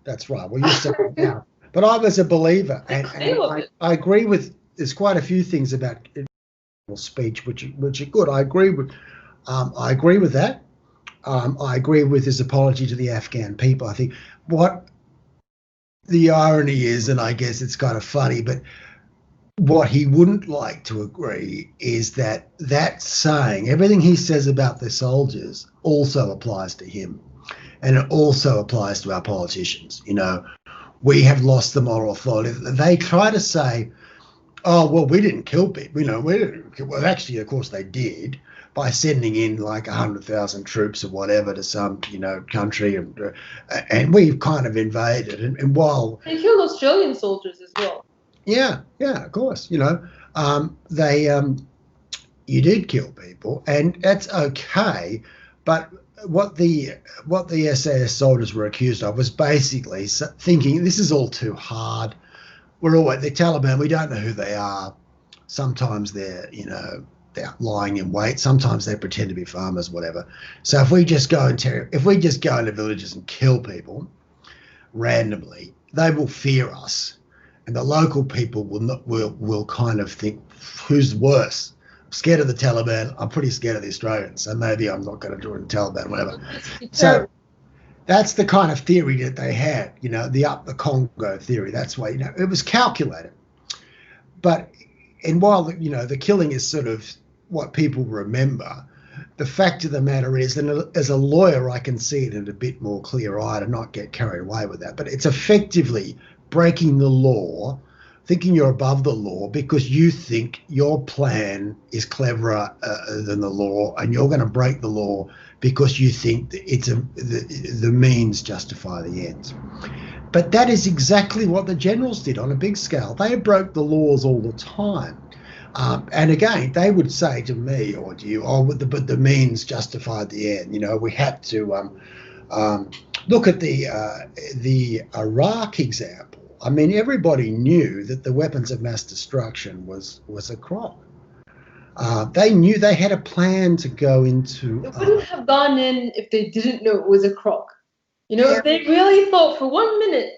That's right. Well, you're saying it now, but I was a believer, and I agree with. There's quite a few things about speech which are good. I agree with that. I agree with his apology to the Afghan people. I think what the irony is, and I guess it's kind of funny, but what he wouldn't like to agree is that saying, everything he says about the soldiers also applies to him, and it also applies to our politicians. We have lost the moral authority. They try to say, oh, well, we didn't kill people. Well, actually, of course, they did by sending in like 100,000 troops or whatever to some, country, and we've kind of invaded. And while they killed Australian soldiers as well. Yeah, of course. You did kill people, and that's okay. But what the SAS soldiers were accused of was basically thinking this is all too hard. We're always the Taliban. We don't know who they are. Sometimes they're lying in wait. Sometimes they pretend to be farmers, whatever. So if we just go into villages and kill people randomly, they will fear us. And the local people will kind of think, who's worse? I'm scared of the Taliban. I'm pretty scared of the Australians. So maybe I'm not going to join the Taliban, whatever. So that's the kind of theory that they had, the up the Congo theory. That's why, it was calculated. And while, the killing is sort of what people remember, the fact of the matter is, and as a lawyer, I can see it in a bit more clear-eyed and not get carried away with that. But it's effectively breaking the law, thinking you're above the law because you think your plan is cleverer than the law, and you're going to break the law because you think it's the means justify the ends. But that is exactly what the generals did on a big scale. They broke the laws all the time. And again, they would say to me or to you, but the means justified the end. We had to look at the Iraq example. I mean, everybody knew that the weapons of mass destruction was a crock. They knew they had a plan to go into. They wouldn't have gone in if they didn't know it was a crock. You know, if they really thought for 1 minute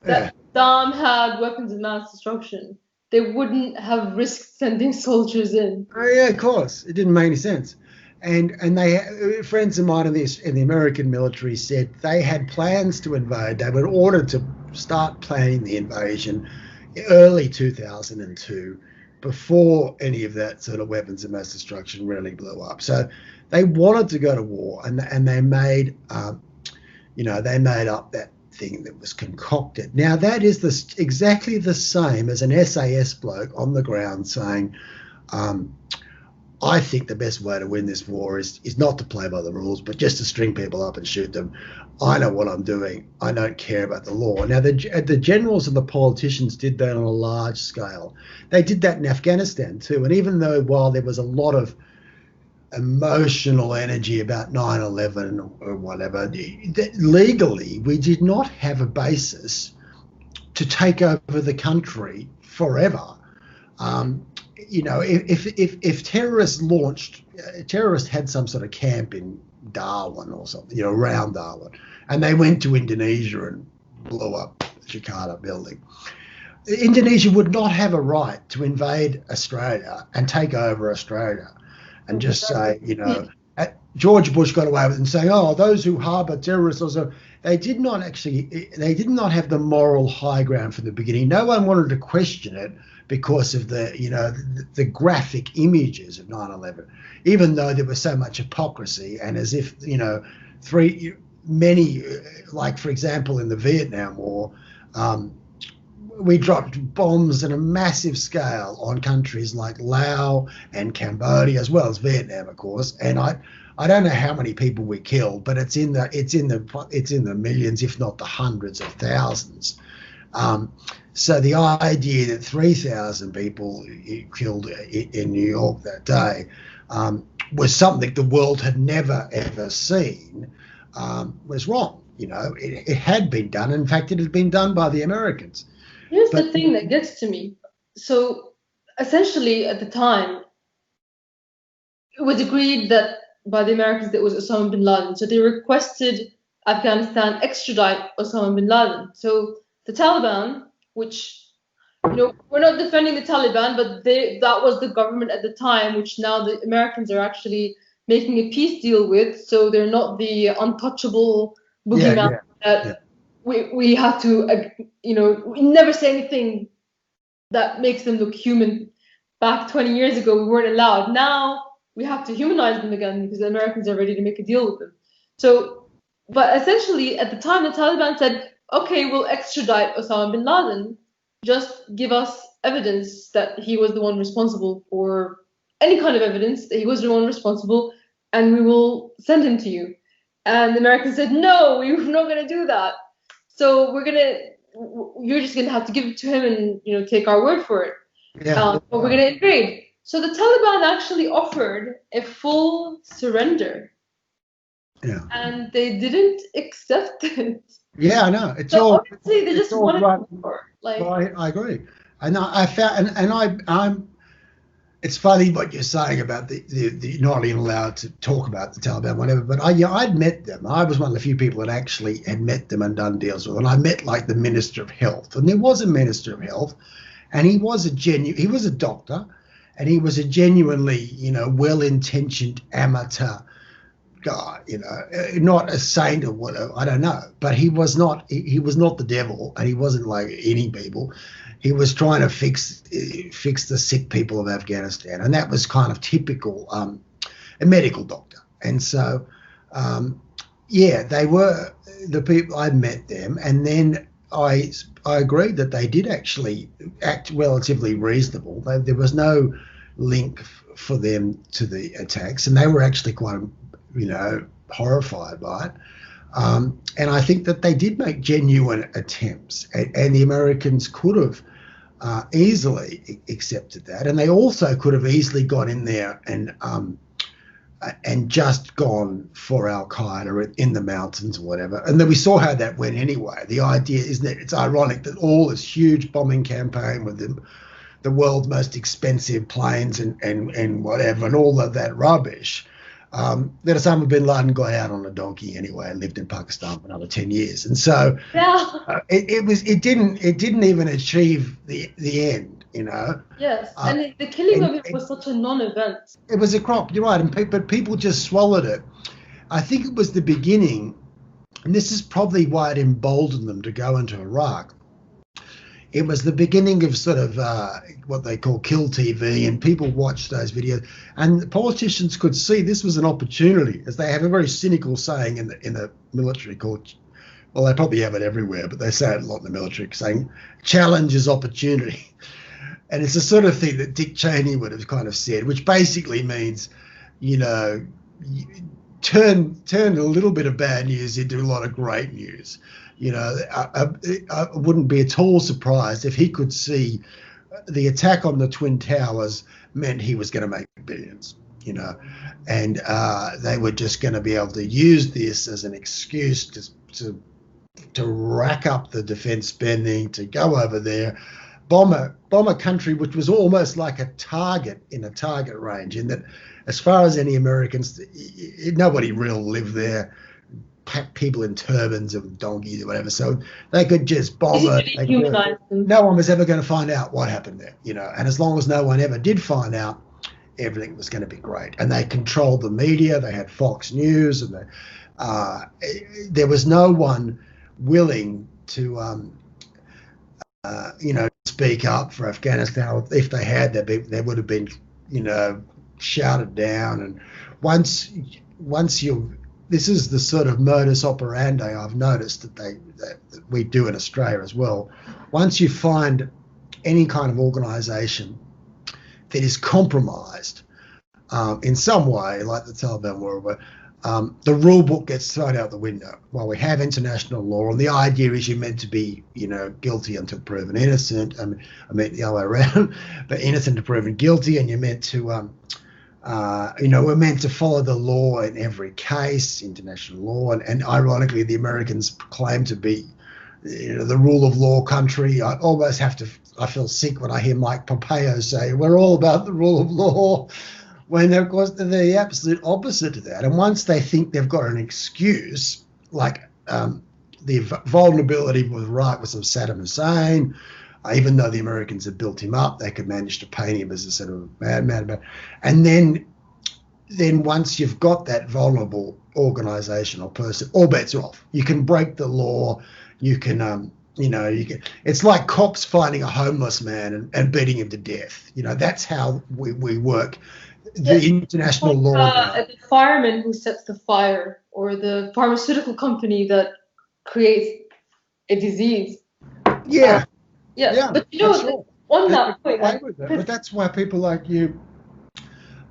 that Saddam had weapons of mass destruction, they wouldn't have risked sending soldiers in. Oh yeah, of course, it didn't make any sense. And they, friends of mine in the American military said they had plans to invade. They were ordered to start planning the invasion early 2002, before any of that sort of weapons of mass destruction really blew up. So they wanted to go to war, and they made, they made up that thing that was concocted. Now that is exactly the same as an SAS bloke on the ground saying, I think the best way to win this war is not to play by the rules, but just to string people up and shoot them. I know what I'm doing. I don't care about the law. Now, the generals and the politicians did that on a large scale. They did that in Afghanistan too. And even though while there was a lot of emotional energy about 9/11 or whatever, legally, we did not have a basis to take over the country forever. If terrorists had some sort of camp in Darwin or something, around Darwin, and they went to Indonesia and blew up the Jakarta building, Indonesia would not have a right to invade Australia and take over Australia and just say, George Bush got away with it and saying, oh, those who harbour terrorists also. They did not have the moral high ground from the beginning. No one wanted to question it because of the graphic images of 9/11, even though there was so much hypocrisy, and as if, like, for example, in the Vietnam War, we dropped bombs on a massive scale on countries like Laos and Cambodia, as well as Vietnam, of course. And I don't know how many people we killed, but it's in the millions, if not the hundreds of thousands. So the idea that 3,000 people killed in New York that day was something the world had never, ever seen, was wrong. It had been done. In fact, it had been done by the Americans. Here's the thing that gets to me. So essentially at the time, it was agreed that by the Americans that it was Osama bin Laden. So they requested Afghanistan extradite Osama bin Laden. So the Taliban, which, we're not defending the Taliban, but that was the government at the time, which now the Americans are actually making a peace deal with. So they're not the untouchable boogeyman that we have to, we never say anything that makes them look human. Back 20 years ago, we weren't allowed. Now we have to humanize them again because the Americans are ready to make a deal with them. So, but essentially at the time, the Taliban said, okay, we'll extradite Osama bin Laden. Just give us evidence that he was the one responsible, or any kind of evidence that he was the one responsible, and we will send him to you. And the Americans said, no, we're not going to do that. So you're just going to have to give it to him and, take our word for it. But we're going to invade. So the Taliban actually offered a full surrender. Yeah. And they didn't accept it. Yeah, I know. Obviously, they just wanted more. I agree. And I found, I'm. It's funny what you're saying about the not being allowed to talk about the Taliban, whatever. But I'd met them. I was one of the few people that actually had met them and done deals with them. And I met like the Minister of Health, and there was a Minister of Health, and he was a doctor, and he was a genuinely, well-intentioned amateur guy, not a saint or whatever, I don't know, but he was not the devil, and he wasn't like eating people. He was trying to fix the sick people of Afghanistan, and that was kind of typical a medical doctor. And so they were the people. I met them, and then I agreed that they did actually act relatively reasonable. There was no link for them to the attacks, and they were actually quite horrified by it. And I think that they did make genuine attempts, and the Americans could have easily accepted that. And they also could have easily gone in there and and just gone for Al-Qaeda in the mountains or whatever. And then we saw how that went anyway. The idea, isn't it? It's ironic that all this huge bombing campaign with the world's most expensive planes and whatever, and all of that rubbish, that Osama bin Laden got out on a donkey anyway and lived in Pakistan for another 10 years. And so it didn't even achieve the end. You know. Yes, and the killing of him was such a non-event. It was a crop. You're right, but people just swallowed it. I think it was the beginning, and this is probably why it emboldened them to go into Iraq. It was the beginning of sort of what they call kill TV, and people watched those videos, and the politicians could see this was an opportunity, as they have a very cynical saying in the military called. Well, they probably have it everywhere, but they say it a lot in the military, saying challenge is opportunity. And it's the sort of thing that Dick Cheney would have kind of said, which basically means, you know, turn a little bit of bad news into a lot of great news. You know, I wouldn't be at all surprised if he could see the attack on the Twin Towers meant he was going to make billions, you know, and they were just going to be able to use this as an excuse to rack up the defense spending, to go over there, bomb a country which was almost like a target in a target range, in that as far as any Americans, nobody real lived there, people in turbans and donkeys or whatever, so they could just bomb it. No one was ever going to find out what happened there, you know, and as long as no one ever did find out, everything was going to be great. And they controlled the media. They had Fox News, and there was no one willing to you know, speak up for Afghanistan. If they had, they would have been, you know, shouted down. And once this is the sort of modus operandi I've noticed that we do in Australia as well. Once you find any kind of organisation that is compromised in some way, like the Taliban were, the rule book gets thrown out the window. Well, we have international law, and the idea is you're meant to be, you know, guilty until proven innocent. I mean the other way around, but innocent until proven guilty, and you're meant to, you know, we're meant to follow the law in every case, international law, and ironically, the Americans claim to be, you know, the rule of law country. I almost have to. I feel sick when I hear Mike Pompeo say we're all about the rule of law, when of course they're the absolute opposite of that. And once they think they've got an excuse, like the vulnerability with Iraq was of Saddam Hussein, even though the Americans had built him up, they could manage to paint him as a sort of madman. And then once you've got that vulnerable organisation or person, all bets are off. You can break the law. You can, you know, it's like cops finding a homeless man and beating him to death. You know, that's how we work. The international law. The fireman who sets the fire, or the pharmaceutical company that creates a disease. Yeah. Yeah. But you know, on that point, but that's why people like you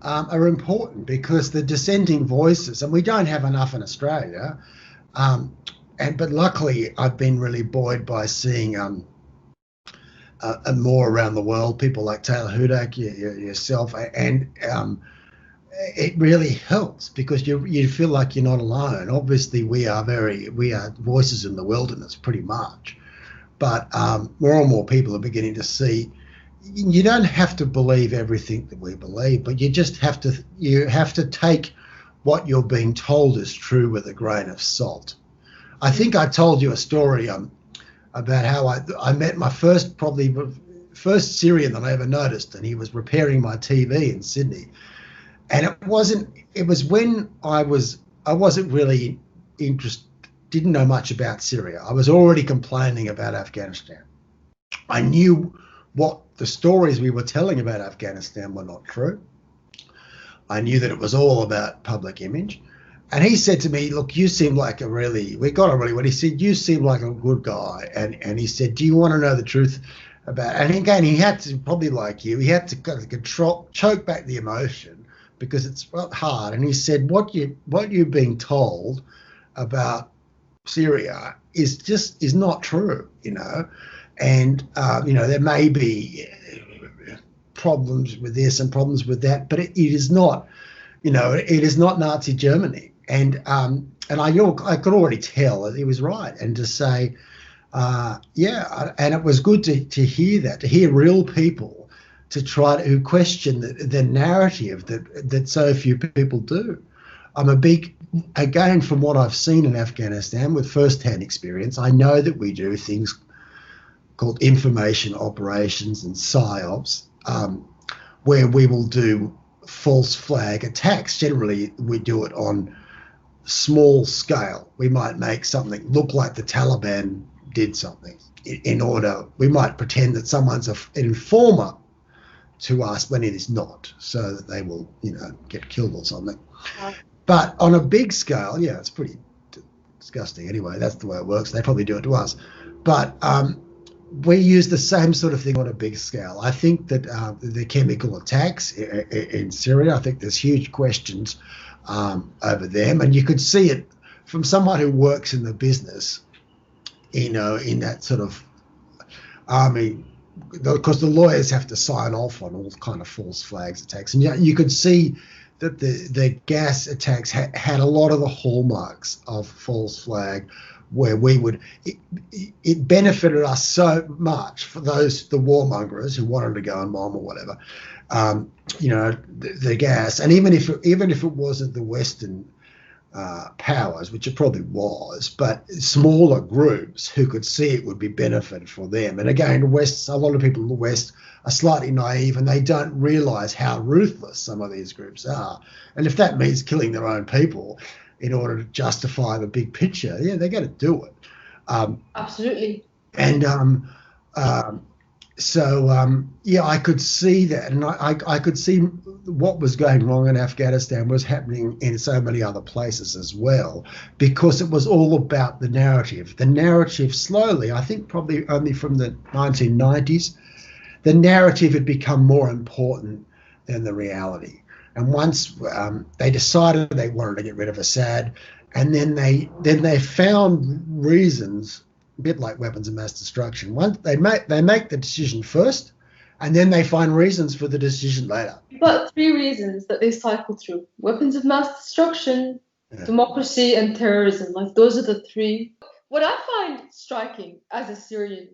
are important, because the dissenting voices, and we don't have enough in Australia. But luckily, I've been really buoyed by seeing more around the world, people like Taylor Hudak, yourself, and it really helps, because you feel like you're not alone. Obviously, we are voices in the wilderness, pretty much, but more and more people are beginning to see. You don't have to believe everything that we believe, but you just have to take what you're being told is true with a grain of salt. I think I told you a story about how I met my first Syrian that I ever noticed, and he was repairing my TV in Sydney. And it was when I wasn't really interested, didn't know much about Syria. I was already complaining about Afghanistan. I knew what the stories we were telling about Afghanistan were not true. I knew that it was all about public image. And he said to me, look, you seem like we got on really well. He said, you seem like a good guy. And he said, do you want to know the truth about, and again, he had to, probably like you, he had to kind of choke back the emotion, because it's hard. And he said, what you're being told about Syria is not true, you know. And, you know, there may be problems with this and problems with that, but it is not. You know, it is not Nazi Germany. And I could already tell that he was right, and to say, yeah, and it was good to hear that, to hear real people to try to question the narrative that so few people do. I'm a big, again, from what I've seen in Afghanistan with first-hand experience, I know that we do things called information operations and psyops, where we will do false flag attacks. Generally, we do it on small scale. We might make something look like the Taliban did something in order. We might pretend that someone's an informer to us when it is not, so that they will, get killed or something. But on a big scale, yeah, it's pretty disgusting. Anyway, that's the way it works. They probably do it to us. But we use the same sort of thing on a big scale. I think that the chemical attacks in Syria, I think there's huge questions over them. And you could see it from someone who works in the business, in that sort of army, because the lawyers have to sign off on all kind of false flags attacks. And you could see that the gas attacks had a lot of the hallmarks of false flag, where it benefited us so much for the warmongers who wanted to go and bomb or whatever, the gas. And even if it wasn't the Western powers, which it probably was, but smaller groups who could see it would be benefit for them. And again, a lot of people in the West are slightly naive, and they don't realise how ruthless some of these groups are. And if that means killing their own people in order to justify the big picture, yeah, they're going to do it. Absolutely. And yeah, I could see that, and I could see what was going wrong in Afghanistan was happening in so many other places as well, because it was all about the narrative. The narrative slowly, I think probably only from the 1990s, the narrative had become more important than the reality. And once they decided they wanted to get rid of Assad, and then they found reasons, a bit like weapons of mass destruction. Once they make the decision first, and then they find reasons for the decision later. But 3 reasons that they cycle through: weapons of mass destruction, democracy, and terrorism. Like, those are the 3. What I find striking as a Syrian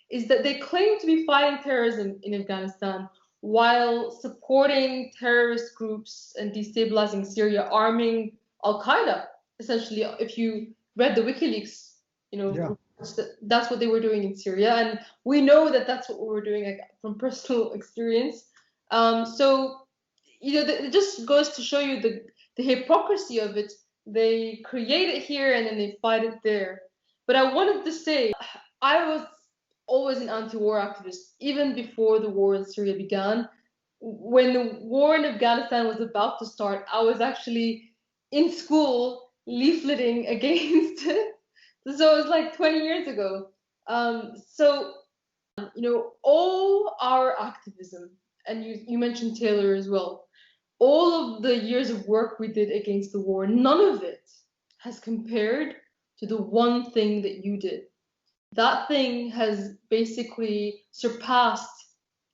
is that they claim to be fighting terrorism in Afghanistan while supporting terrorist groups and destabilizing Syria, arming Al-Qaeda. Essentially, if you read the WikiLeaks, that's what they were doing in Syria, and we know that that's what we were doing, from personal experience. So it just goes to show you the hypocrisy of it. They create it here and then they fight it there. But I wanted to say, I was always an anti-war activist, even before the war in Syria began. When the war in Afghanistan was about to start, I was actually in school leafleting against it. So it was like 20 years ago. All our activism, and you mentioned Taylor as well, all of the years of work we did against the war, none of it has compared to the one thing that you did. That thing has basically surpassed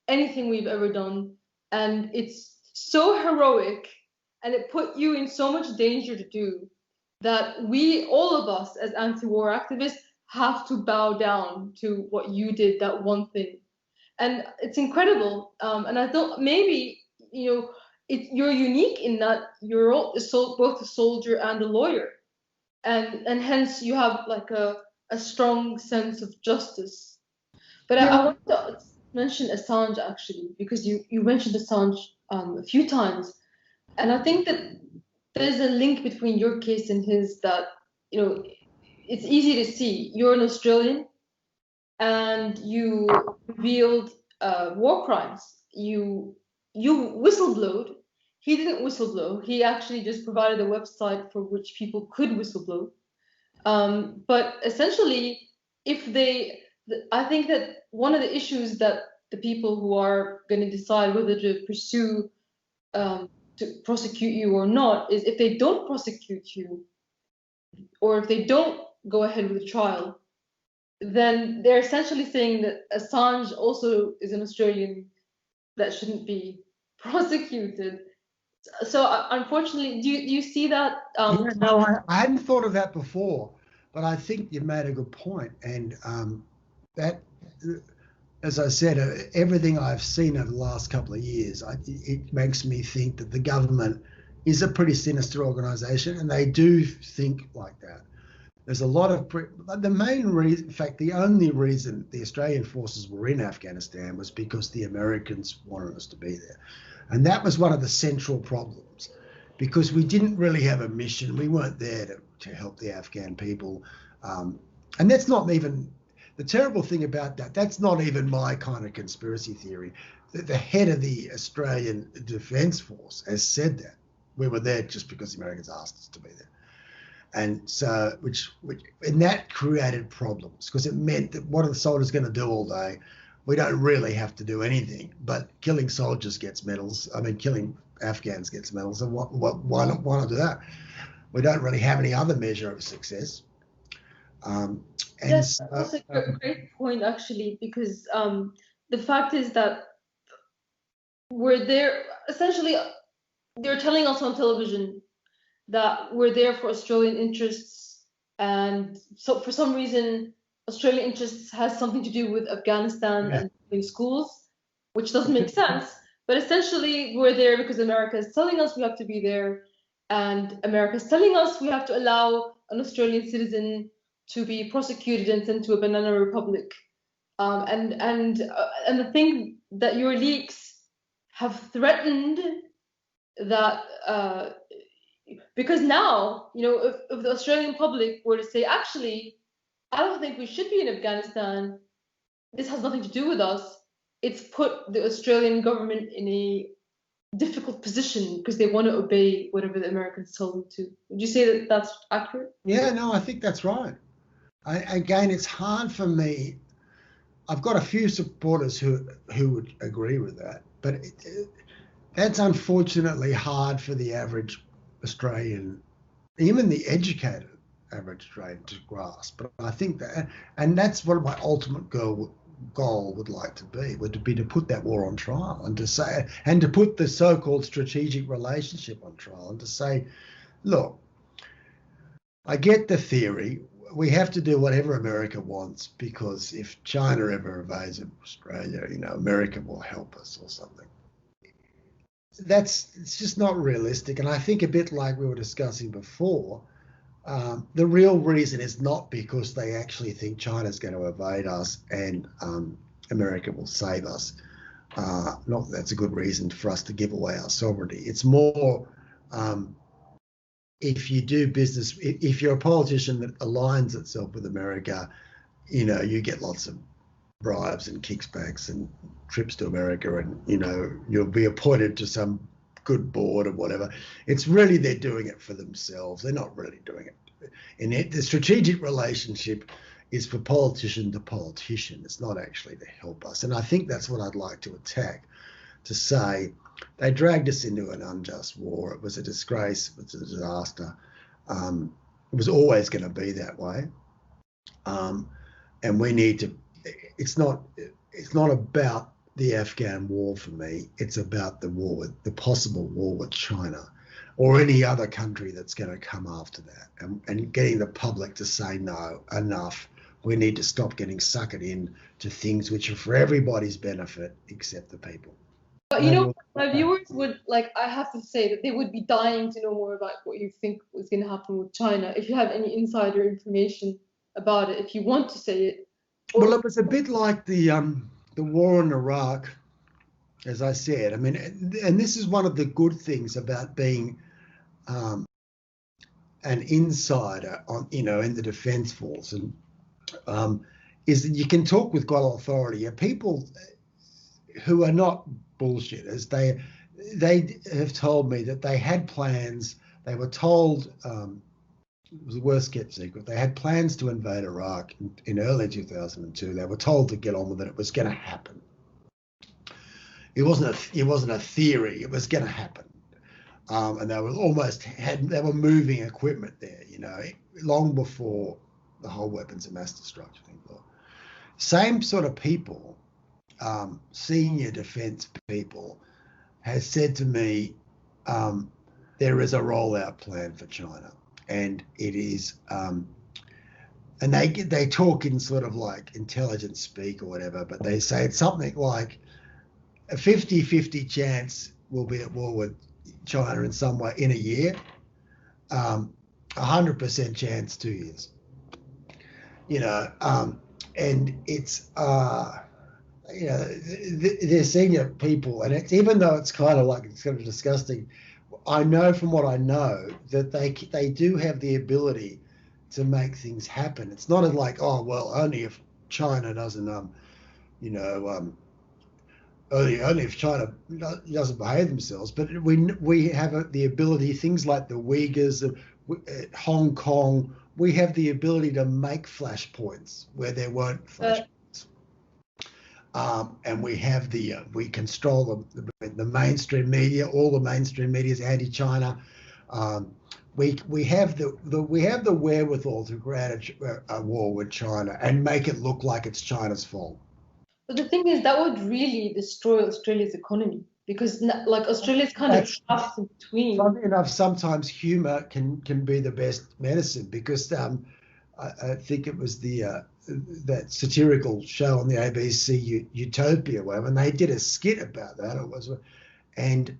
anything we've ever done. And it's so heroic, and it put you in so much danger to do, that all of us as anti-war activists, have to bow down to what you did, that one thing. And it's incredible. And I thought maybe, you're unique in that you're both a soldier and a lawyer. And hence you have like a strong sense of justice. But I want to mention Assange, actually, because you mentioned Assange a few times. And I think that there's a link between your case and his that, it's easy to see. You're an Australian, and you revealed war crimes. You whistleblowed. He didn't whistleblow. He actually just provided a website for which people could whistleblow. But essentially, I think that one of the issues that the people who are going to decide whether to pursue, to prosecute you or not, is if they don't prosecute you, or if they don't go ahead with the trial, then they're essentially saying that Assange also is an Australian that shouldn't be prosecuted. So unfortunately, do you see that? Yeah, no, I hadn't thought of that before, but I think you made a good point. And that, as I said, everything I've seen over the last couple of years, it makes me think that the government is a pretty sinister organisation, and they do think like that. There's a lot of the main reason, in fact, the only reason the Australian forces were in Afghanistan was because the Americans wanted us to be there, and that was one of the central problems, because we didn't really have a mission. We weren't there to help the Afghan people, and that's not even the terrible thing about that. That's not even my kind of conspiracy theory. The head of the Australian Defence Force has said that we were there just because the Americans asked us to be there. And so, and that created problems, because it meant that what are the soldiers going to do all day? We don't really have to do anything, but killing soldiers gets medals. I mean, killing Afghans gets medals. And why not do that? We don't really have any other measure of success. That's also a great point, actually, because the fact is that we're there, essentially, they're telling us on television that we're there for Australian interests, and so for some reason Australian interests has something to do with Afghanistan and in schools, which doesn't make sense. But essentially we're there because America is telling us we have to be there, and America is telling us we have to allow an Australian citizen to be prosecuted and sent to a banana republic. And the thing that your leaks have threatened that because now, if the Australian public were to say, actually, I don't think we should be in Afghanistan, this has nothing to do with us, it's put the Australian government in a difficult position because they want to obey whatever the Americans tell them to. Would you say that that's accurate? Yeah, no, I think that's right. Again, it's hard for me. I've got a few supporters who would agree with that, but that's unfortunately hard for the average Australian, even the educated average Australian, to grasp. But I think that, and that's what my ultimate goal would like to be, would be to put that war on trial, and to say, and to put the so-called strategic relationship on trial, and to say, look, I get the theory. We have to do whatever America wants, because if China ever invades Australia, America will help us or something. It's just not realistic. And I think, a bit like we were discussing before, the real reason is not because they actually think China's going to invade us and America will save us. Not that that's a good reason for us to give away our sovereignty. It's more, if you do business, if you're a politician that aligns itself with America, you get lots of bribes and kickbacks and trips to America, and you'll be appointed to some good board or whatever. It's really, they're doing it for themselves. They're not really doing it. And the strategic relationship is for politician to politician. It's not actually to help us. And I think that's what I'd like to attack, to say they dragged us into an unjust war. It was a disgrace. It was a disaster. It was always going to be that way. And we need to, it's not about the Afghan war for me. It's about the possible war with China or any other country that's going to come after that, and getting the public to say, no, enough. We need to stop getting suckered in to things which are for everybody's benefit except the people. But my viewers would, I have to say that they would be dying to know more about what you think was going to happen with China. If you have any insider information about it, if you want to say it. Well, it was a bit like the war in Iraq, as I said. I mean, and this is one of the good things about being an insider in the Defence Force, and is that you can talk with quite a lot of authority. People who are not bullshitters, they have told me that they had plans. They were told, it was the worst kept secret, they had plans to invade Iraq in early 2002. They were told to get on with it. It was going to happen. It wasn't a theory. It was going to happen. And they were moving equipment there, long before the whole weapons of mass destruction thing. Same sort of people, senior defence people, has said to me, there is a rollout plan for China, and it is, and they talk in sort of like intelligence speak or whatever, but they say it's something like a 50-50 chance we'll be at war with China in some way in a year, 100% chance 2 years. And it's they're senior people, and it's, even though it's kind of disgusting, I know from what I know that they do have the ability to make things happen. It's not like, oh well, only if China doesn't only if China doesn't behave themselves, but we have the ability, things like the Uyghurs, Hong Kong, we have the ability to make flashpoints where there weren't flashpoints. And we have we control the mainstream media. All the mainstream media is anti-China. We have the wherewithal to create a war with China and make it look like it's China's fault. But the thing is, that would really destroy Australia's economy, because like Australia's kind of trapped in between. Funny enough, sometimes humour can be the best medicine, because I think it was that satirical show on the ABC, Utopia, whatever, and they did a skit about that. And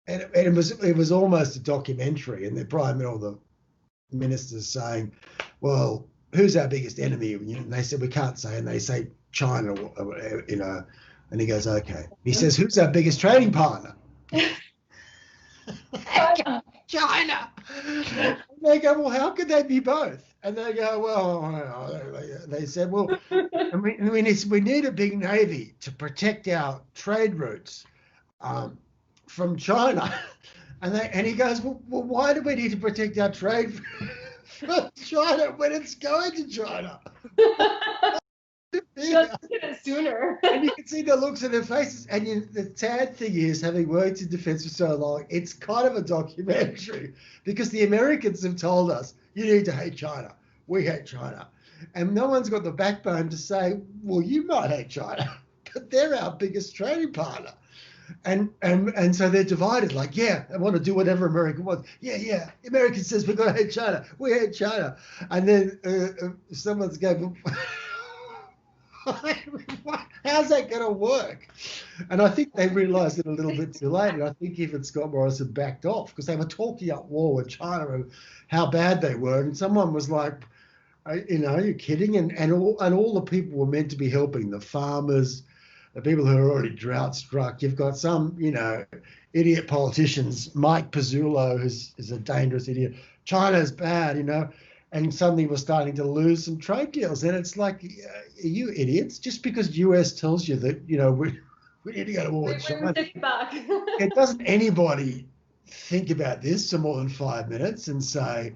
it was almost a documentary, and the Prime Minister, the ministers saying, "Well, who's our biggest enemy?" And they said, "We can't say," and they say China, and he goes, "Okay." He says, "Who's our biggest trading partner?" China. And they go, "Well, how could they be both?" And they go, "Well," they said, "well, we need a big navy to protect our trade routes from China." And he goes, "Well, why do we need to protect our trade from China when it's going to China?" Just get it sooner. And you can see the looks on their faces. And the sad thing is, having worked in defense for so long, it's kind of a documentary, because the Americans have told us, you need to hate China. We hate China. And no one's got the backbone to say, well, you might hate China, but they're our biggest trading partner. And so they're divided, like, yeah, I want to do whatever America wants. Yeah. America says we've got to hate China. We hate China. And then someone's going, how's that going to work? And I think they realised it a little bit too late. And I think even Scott Morrison backed off, because they were talking up war with China and how bad they were. And someone was like, are you kidding? And all the people were meant to be helping, the farmers, the people who are already drought struck. You've got some, idiot politicians, Mike Pizzullo, is a dangerous idiot. China's bad, and suddenly we're starting to lose some trade deals. And it's like, are you idiots? Just because US tells you that, we need to go to war with China. Take it back. Doesn't anybody think about this for more than 5 minutes and say,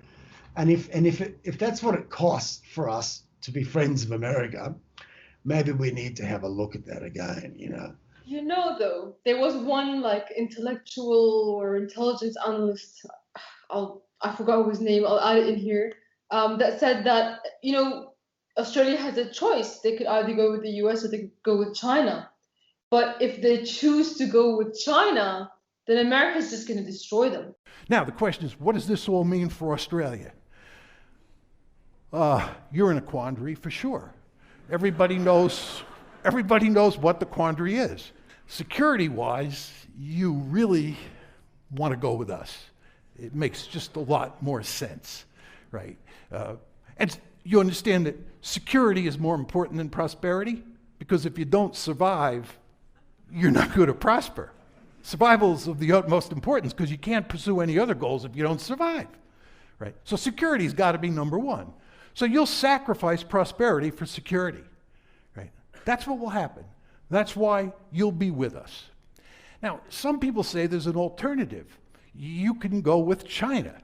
and if that's what it costs for us to be friends of America, maybe we need to have a look at that again, Though, there was one intellectual or intelligence analyst, I forgot his name, I'll add it in here, that said that, Australia has a choice. They could either go with the US or they could go with China. But if they choose to go with China, then America's just going to destroy them. Now, the question is, what does this all mean for Australia? You're in a quandary for sure. Everybody knows what the quandary is. Security-wise, you really want to go with us. It makes just a lot more sense, right? And you understand that security is more important than prosperity, because if you don't survive, you're not going to prosper. Survival is of the utmost importance, because you can't pursue any other goals if you don't survive, right? So security's got to be number one. So you'll sacrifice prosperity for security, right? That's what will happen. That's why you'll be with us. Now, some people say there's an alternative. You can go with China,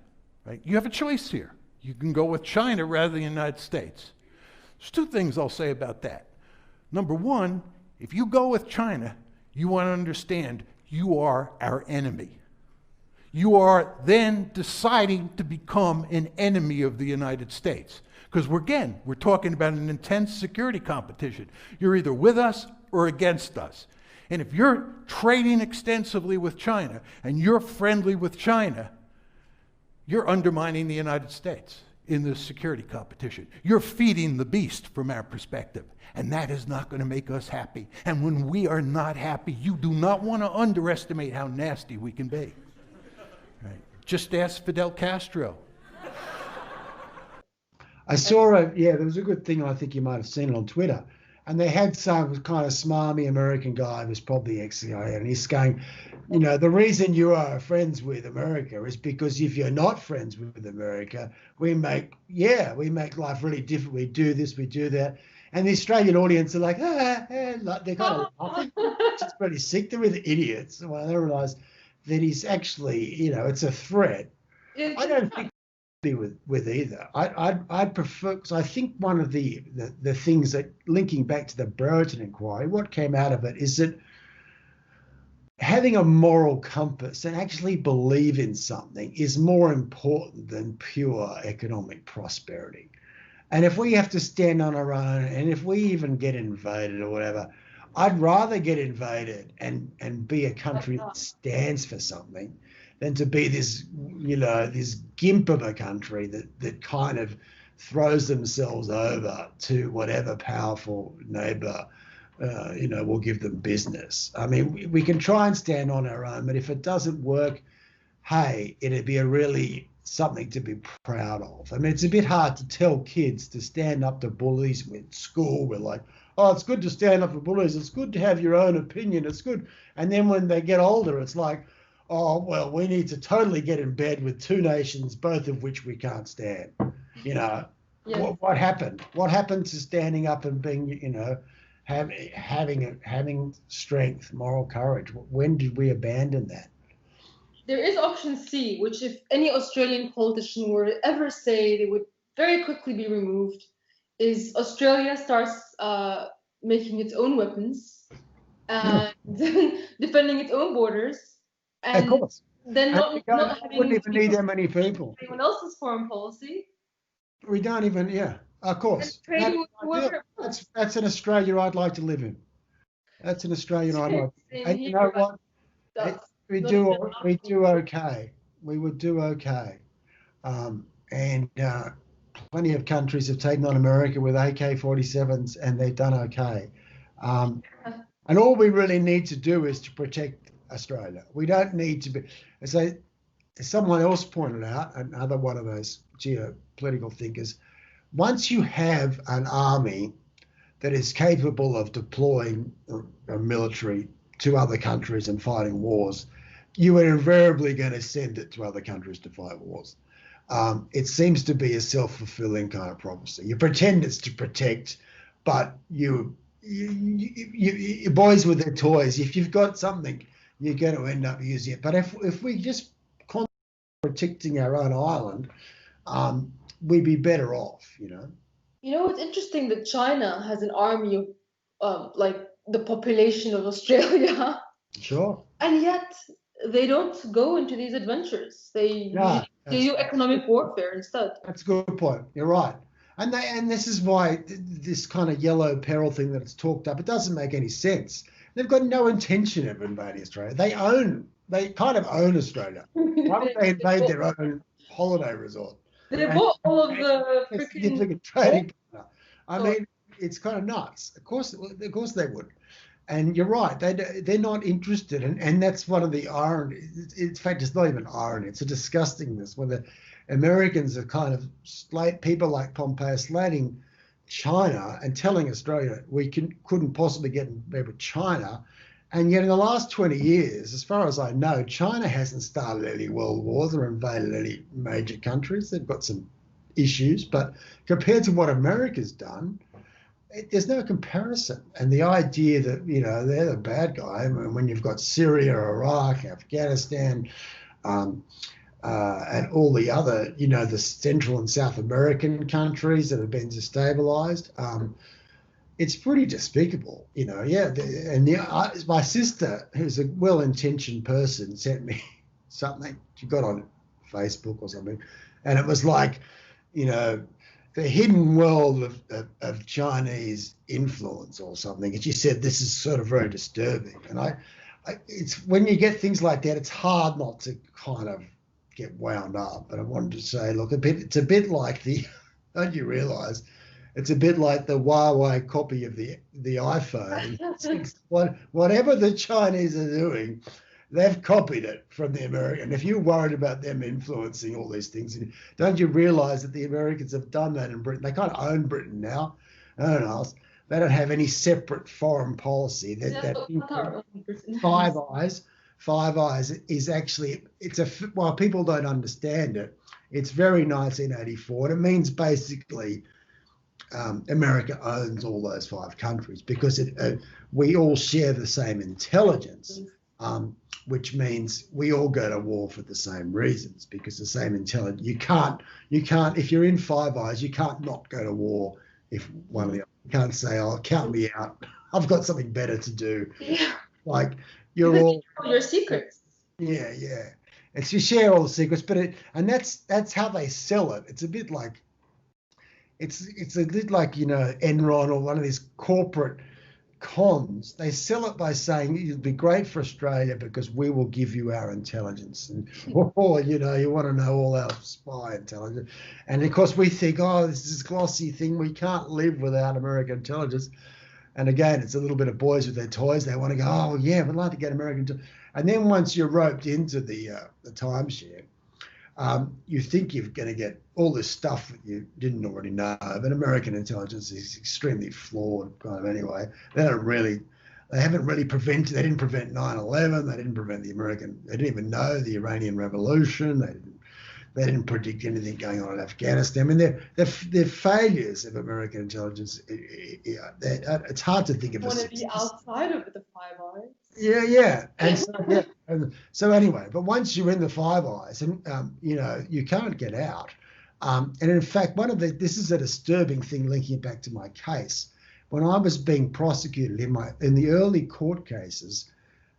right? You have a choice here. You can go with China rather than the United States. There's two things I'll say about that. Number one, if you go with China, you want to understand you are our enemy. You are then deciding to become an enemy of the United States. Because we're talking about an intense security competition. You're either with us or against us. And if you're trading extensively with China and you're friendly with China, you're undermining the United States in this security competition. You're feeding the beast from our perspective. And that is not going to make us happy. And when we are not happy, you do not want to underestimate how nasty we can be. Right? Just ask Fidel Castro. I saw there was a good thing, I think you might have seen it on Twitter. And they had some kind of smarmy American guy who's probably ex-CIA, and he's going, you know, the reason you are friends with America is because if you're not friends with America, we make life really difficult. We do this, we do that. And the Australian audience are like, like they're kind of laughing. It's pretty sick. They're really idiots. Well, they realise that he's actually, you know, it's a threat. I don't think with either. I'd prefer, because I think one of the things that, linking back to the Brereton inquiry, what came out of it is that having a moral compass and actually believe in something is more important than pure economic prosperity. And if we have to stand on our own, and if we even get invaded or whatever, I'd rather get invaded and be a country that stands for something than to be this, you know, this gimp of a country that kind of throws themselves over to whatever powerful neighbour, you know, will give them business. I mean, we can try and stand on our own, but if it doesn't work, hey, it'd be a really something to be proud of. I mean, it's a bit hard to tell kids to stand up to bullies in school. We're like, oh, it's good to stand up for bullies. It's good to have your own opinion. It's good. And then when they get older, it's like, oh, well, we need to totally get in bed with two nations, both of which we can't stand. You know, what happened? What happened to standing up and being, you know, having strength, moral courage? When did we abandon that? There is option C, which if any Australian politician were to ever say, they would very quickly be removed, is Australia starts making its own weapons and defending its own borders. And of course. Then not having wouldn't even need that many people. Anyone else's foreign policy. We don't even, of course. That's an Australia I'd like to live in. That's an Australian I'd like to. And you know what? We do okay. We would do okay. And plenty of countries have taken on America with AK-47s, and they've done okay. And all we really need to do is to protect Australia. We don't need to be, as someone else pointed out, another one of those geopolitical thinkers, once you have an army that is capable of deploying a military to other countries and fighting wars, you are invariably going to send it to other countries to fight wars. It seems to be a self-fulfilling kind of prophecy. You pretend it's to protect, but you boys with their toys, if you've got something, you're going to end up using it. But if we just concentrate on protecting our own island, we'd be better off, you know. You know, it's interesting that China has an army of like the population of Australia. Sure. And yet they don't go into these adventures. They do economic warfare instead. That's a good point. You're right. And this is why this kind of yellow peril thing that it's talked up, it doesn't make any sense. They've got no intention of invading Australia. They kind of own Australia. Why would they invade their own holiday resort? They bought all of the freaking trading partner. I mean, it's kind of nuts. Of course they would. And you're right. They're not interested, and that's one of the irony. In fact, it's not even irony. It's a disgustingness when the Americans are kind of people like Pompeo slating China and telling Australia we couldn't possibly get in bed with China. And yet in the last 20 years, as far as I know, China hasn't started any world wars or invaded any major countries. They've got some issues, but compared to what America's done, there's no comparison. And the idea that, you know, they're the bad guy when you've got Syria, Iraq, Afghanistan, and all the other, you know, the Central and South American countries that have been destabilized, it's pretty despicable, you know. My sister, who's a well-intentioned person, sent me something she got on Facebook or something, and it was like, you know, the hidden world of Chinese influence or something. As you said, this is sort of very disturbing. And it's when you get things like that, it's hard not to kind of get wound up. But I wanted to say, look, it's a bit like don't you realise, it's a bit like the Huawei copy of the iPhone. Whatever the Chinese are doing, they've copied it from the American. If you're worried about them influencing all these things, don't you realise that the Americans have done that in Britain? They kind of own Britain now. I don't know. They don't have any separate foreign policy. Five Eyes is actually, while people don't understand it, it's very 1984. And it means basically America owns all those 5 countries because we all share the same intelligence. Which means we all go to war for the same reasons because the same intelligence. You can't, if you're in Five Eyes, you can't not go to war if one of the, you can't say, oh, count me out. I've got something better to do. Yeah. Like you're all. Your secrets. Yeah. It's you share all the secrets, and that's how they sell it. It's a bit like, it's a bit like, Enron or one of these corporate cons. They sell it by saying it'll be great for Australia because we will give you our intelligence, and you want to know all our spy intelligence, and of course we think, oh, this is this glossy thing, we can't live without American intelligence. And again, it's a little bit of boys with their toys. They want to go, oh yeah, we'd like to get American and then once you're roped into the timeshare, you think you're going to get all this stuff that you didn't already know. But American intelligence is extremely flawed, kind of anyway. They didn't prevent 9/11. They didn't prevent they didn't even know the Iranian Revolution. They didn't predict anything going on in Afghanistan. I mean, they're failures of American intelligence. It's hard to think of. Want to be outside of the Five Eyes. Yeah. And so anyway, but once you're in the Five Eyes, and you can't get out. And in fact, this is a disturbing thing linking it back to my case. When I was being prosecuted in the early court cases,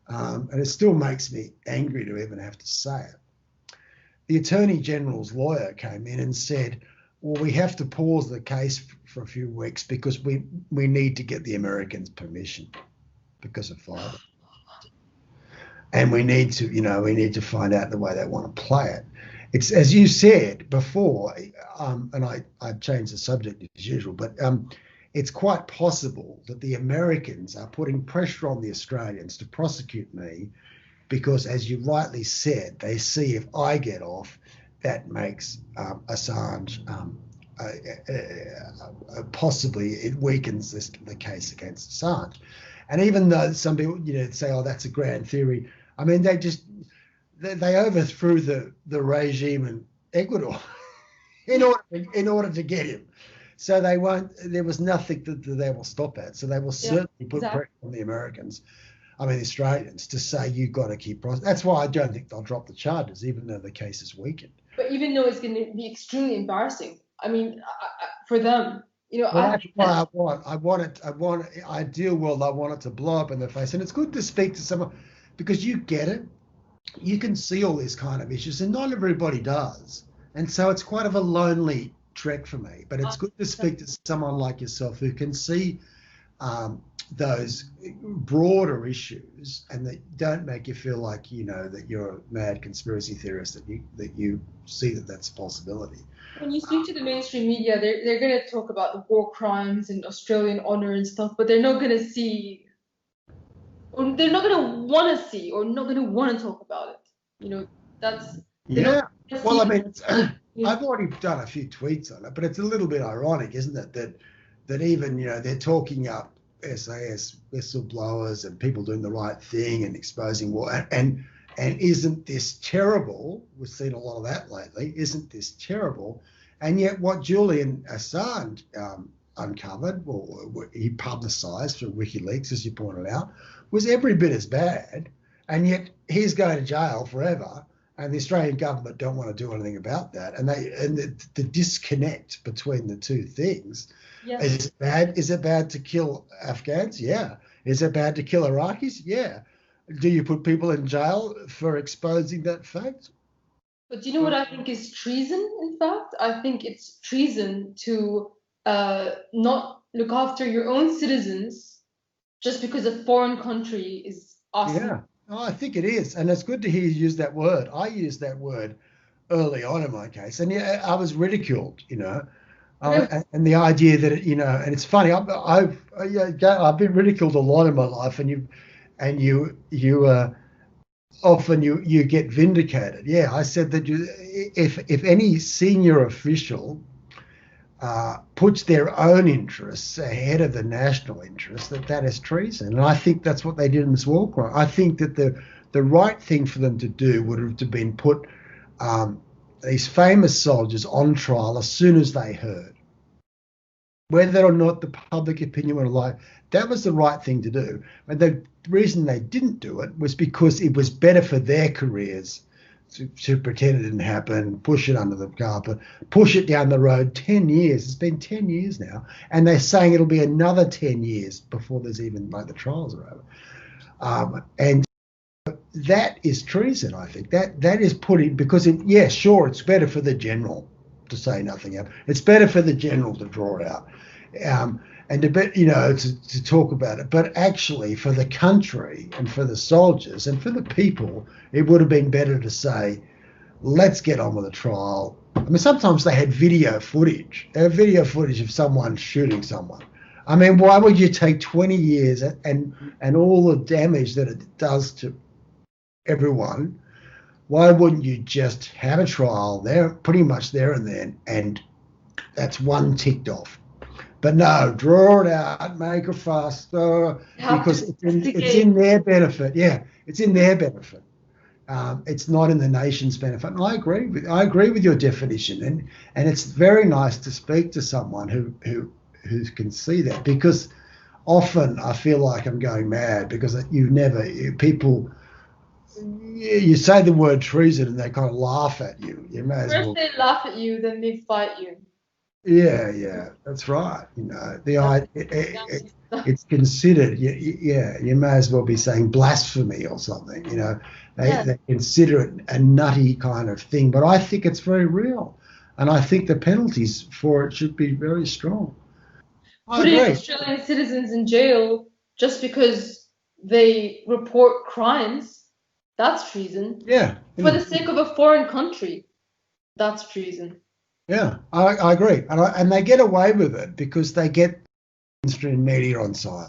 and it still makes me angry to even have to say it, the Attorney General's lawyer came in and said, well, we have to pause the case for a few weeks because we need to get the Americans' permission because of Five Eyes. And we need to find out the way they want to play it. It's, as you said before, and I changed the subject as usual, but it's quite possible that the Americans are putting pressure on the Australians to prosecute me because, as you rightly said, they see if I get off, that makes Assange possibly, it weakens the case against Assange. And even though some people say, oh, that's a grand theory, I mean, they overthrew the regime in Ecuador in order to get him. So there was nothing that they will stop at. So they will certainly put pressure on the the Australians, to say you've got to keep prosecuting. That's why I don't think they'll drop the charges, even though the case is weakened. But even though it's going to be extremely embarrassing, I mean, for them, that's why I want it, ideal world, I want it to blow up in their face. And it's good to speak to someone because you get it. You can see all these kind of issues, and not everybody does. And so it's quite of a lonely trek for me. But it's good to speak to someone like yourself who can see those broader issues, and that don't make you feel like that you're a mad conspiracy theorist, that you see that that's a possibility. When you speak to the mainstream media, they're going to talk about the war crimes and Australian honour and stuff, but they're not going to see, or they're not going to want to see, or not going to want to talk about it. That's Well, I mean, I've already done a few tweets on it, but it's a little bit ironic, isn't it, that even they're talking up SAS whistleblowers and people doing the right thing and exposing war, and isn't this terrible? We've seen a lot of that lately. Isn't this terrible? And yet what Julian Assange uncovered, or he publicised through WikiLeaks, as you pointed out, was every bit as bad. And yet he's going to jail forever, and the Australian government don't want to do anything about that. And the disconnect between the two things. Yeah. Is it bad to kill Afghans? Yeah. Is it bad to kill Iraqis? Yeah. Do you put people in jail for exposing that fact? But do you know what I think is treason, in fact? I think it's treason to not look after your own citizens just because a foreign country is asking. Yeah, oh, I think it is. And it's good to hear you use that word. I used that word early on in my case. And yeah, I was ridiculed, and the idea that, and it's funny, I've been ridiculed a lot in my life, and you often you get vindicated. Yeah, I said that if any senior official puts their own interests ahead of the national interest, that is treason. And I think that's what they did in this war crime. I think that the right thing for them to do would have been put these famous soldiers on trial as soon as they heard. Whether or not the public opinion would like, that was the right thing to do. And the reason they didn't do it was because it was better for their careers to pretend it didn't happen, push it under the carpet, push it down the road 10 years. It's been 10 years now. And they're saying it'll be another 10 years before there's even, like, the trials are over. And that is treason, I think. That is putting, because, sure, it's better for the general to say nothing else. It's better for the general to draw it out. And to talk about it. But actually, for the country and for the soldiers and for the people, it would have been better to say, let's get on with the trial. I mean, sometimes they had video footage. They had video footage of someone shooting someone. I mean, why would you take 20 years and all the damage that it does to everyone? Why wouldn't you just have a trial there, pretty much there and then, and that's one ticked off? But no, draw it out, make it faster, because it's in their benefit. Yeah, it's in their benefit. It's not in the nation's benefit. And I agree with your definition, and it's very nice to speak to someone who can see that, because often I feel like I'm going mad because people. You say the word treason and they kind of laugh at you. You may as well. First they laugh at you, then they fight you. Yeah, that's right. It's considered. You may as well be saying blasphemy or something. They consider it a nutty kind of thing, but I think it's very real, and I think the penalties for it should be very strong. Putting Australian citizens in jail just because they report crimes, that's treason. Yeah. For the sake of a foreign country, that's treason. Yeah, I agree. And they get away with it because they get mainstream media on side.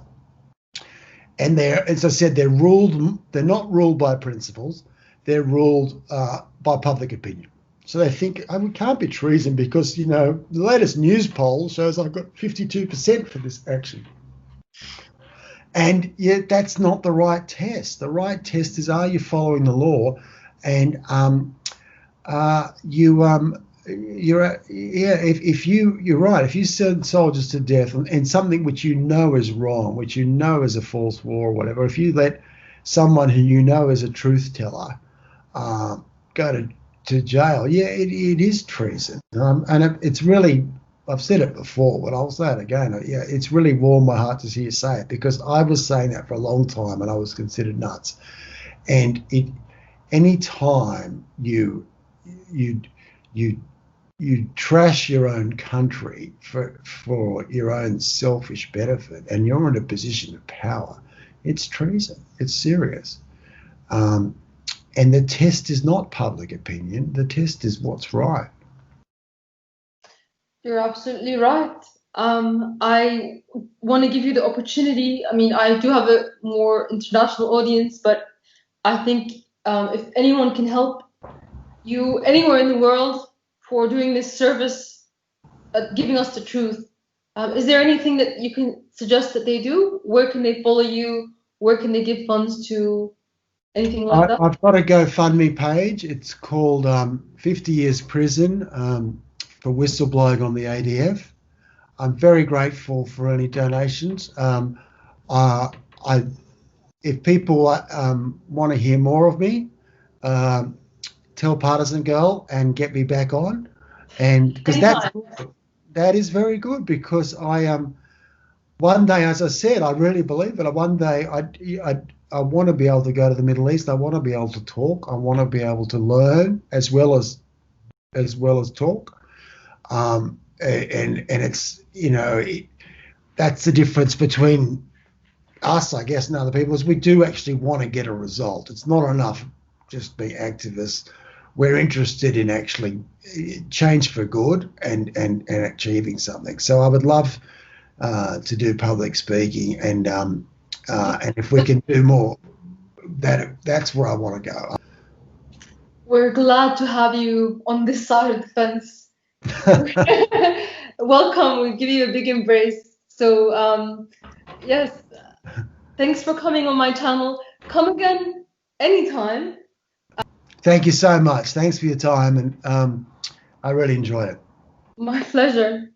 And as I said, they're not ruled by principles, they're ruled by public opinion. So they think, it can't be treason because, the latest news poll shows I've got 52% for this action. And yet that's not the right test. The right test is, are you following the law? And you're right. If you send soldiers to death and something which is wrong, which is a false war or whatever, if you let someone who is a truth teller go to jail, it is treason. And it's really, I've said it before, but I'll say it again. It's really warmed my heart to hear you say it, because I was saying that for a long time and I was considered nuts. And any time you trash your own country for your own selfish benefit, and you're in a position of power, it's treason. It's serious. And the test is not public opinion. The test is what's right. You're absolutely right. I want to give you the opportunity. I mean, I do have a more international audience, but I think if anyone can help you anywhere in the world for doing this service, giving us the truth, is there anything that you can suggest that they do? Where can they follow you? Where can they give funds to? Anything like that? I've got a GoFundMe page. It's called 50 Years Prison for Whistleblowing on the ADF. I'm very grateful for any donations. If people want to hear more of me, tell Partisan Girl and get me back on, and because that is very good, because I one day, as I said, I really believe it. One day want to be able to go to the Middle East. I want to be able to talk. I want to be able to learn as well as talk. And it's, you know, that's the difference between us, I guess, and other people, is we do actually want to get a result. It's not enough just being activists. We're interested in actually change for good and achieving something. So I would love to do public speaking, and if we can do more, that's where I want to go. We're glad to have you on this side of the fence. Welcome. We give you a big embrace. So yes, thanks for coming on my channel. Come again anytime. Thank you so much. Thanks for your time, and I really enjoyed it. My pleasure.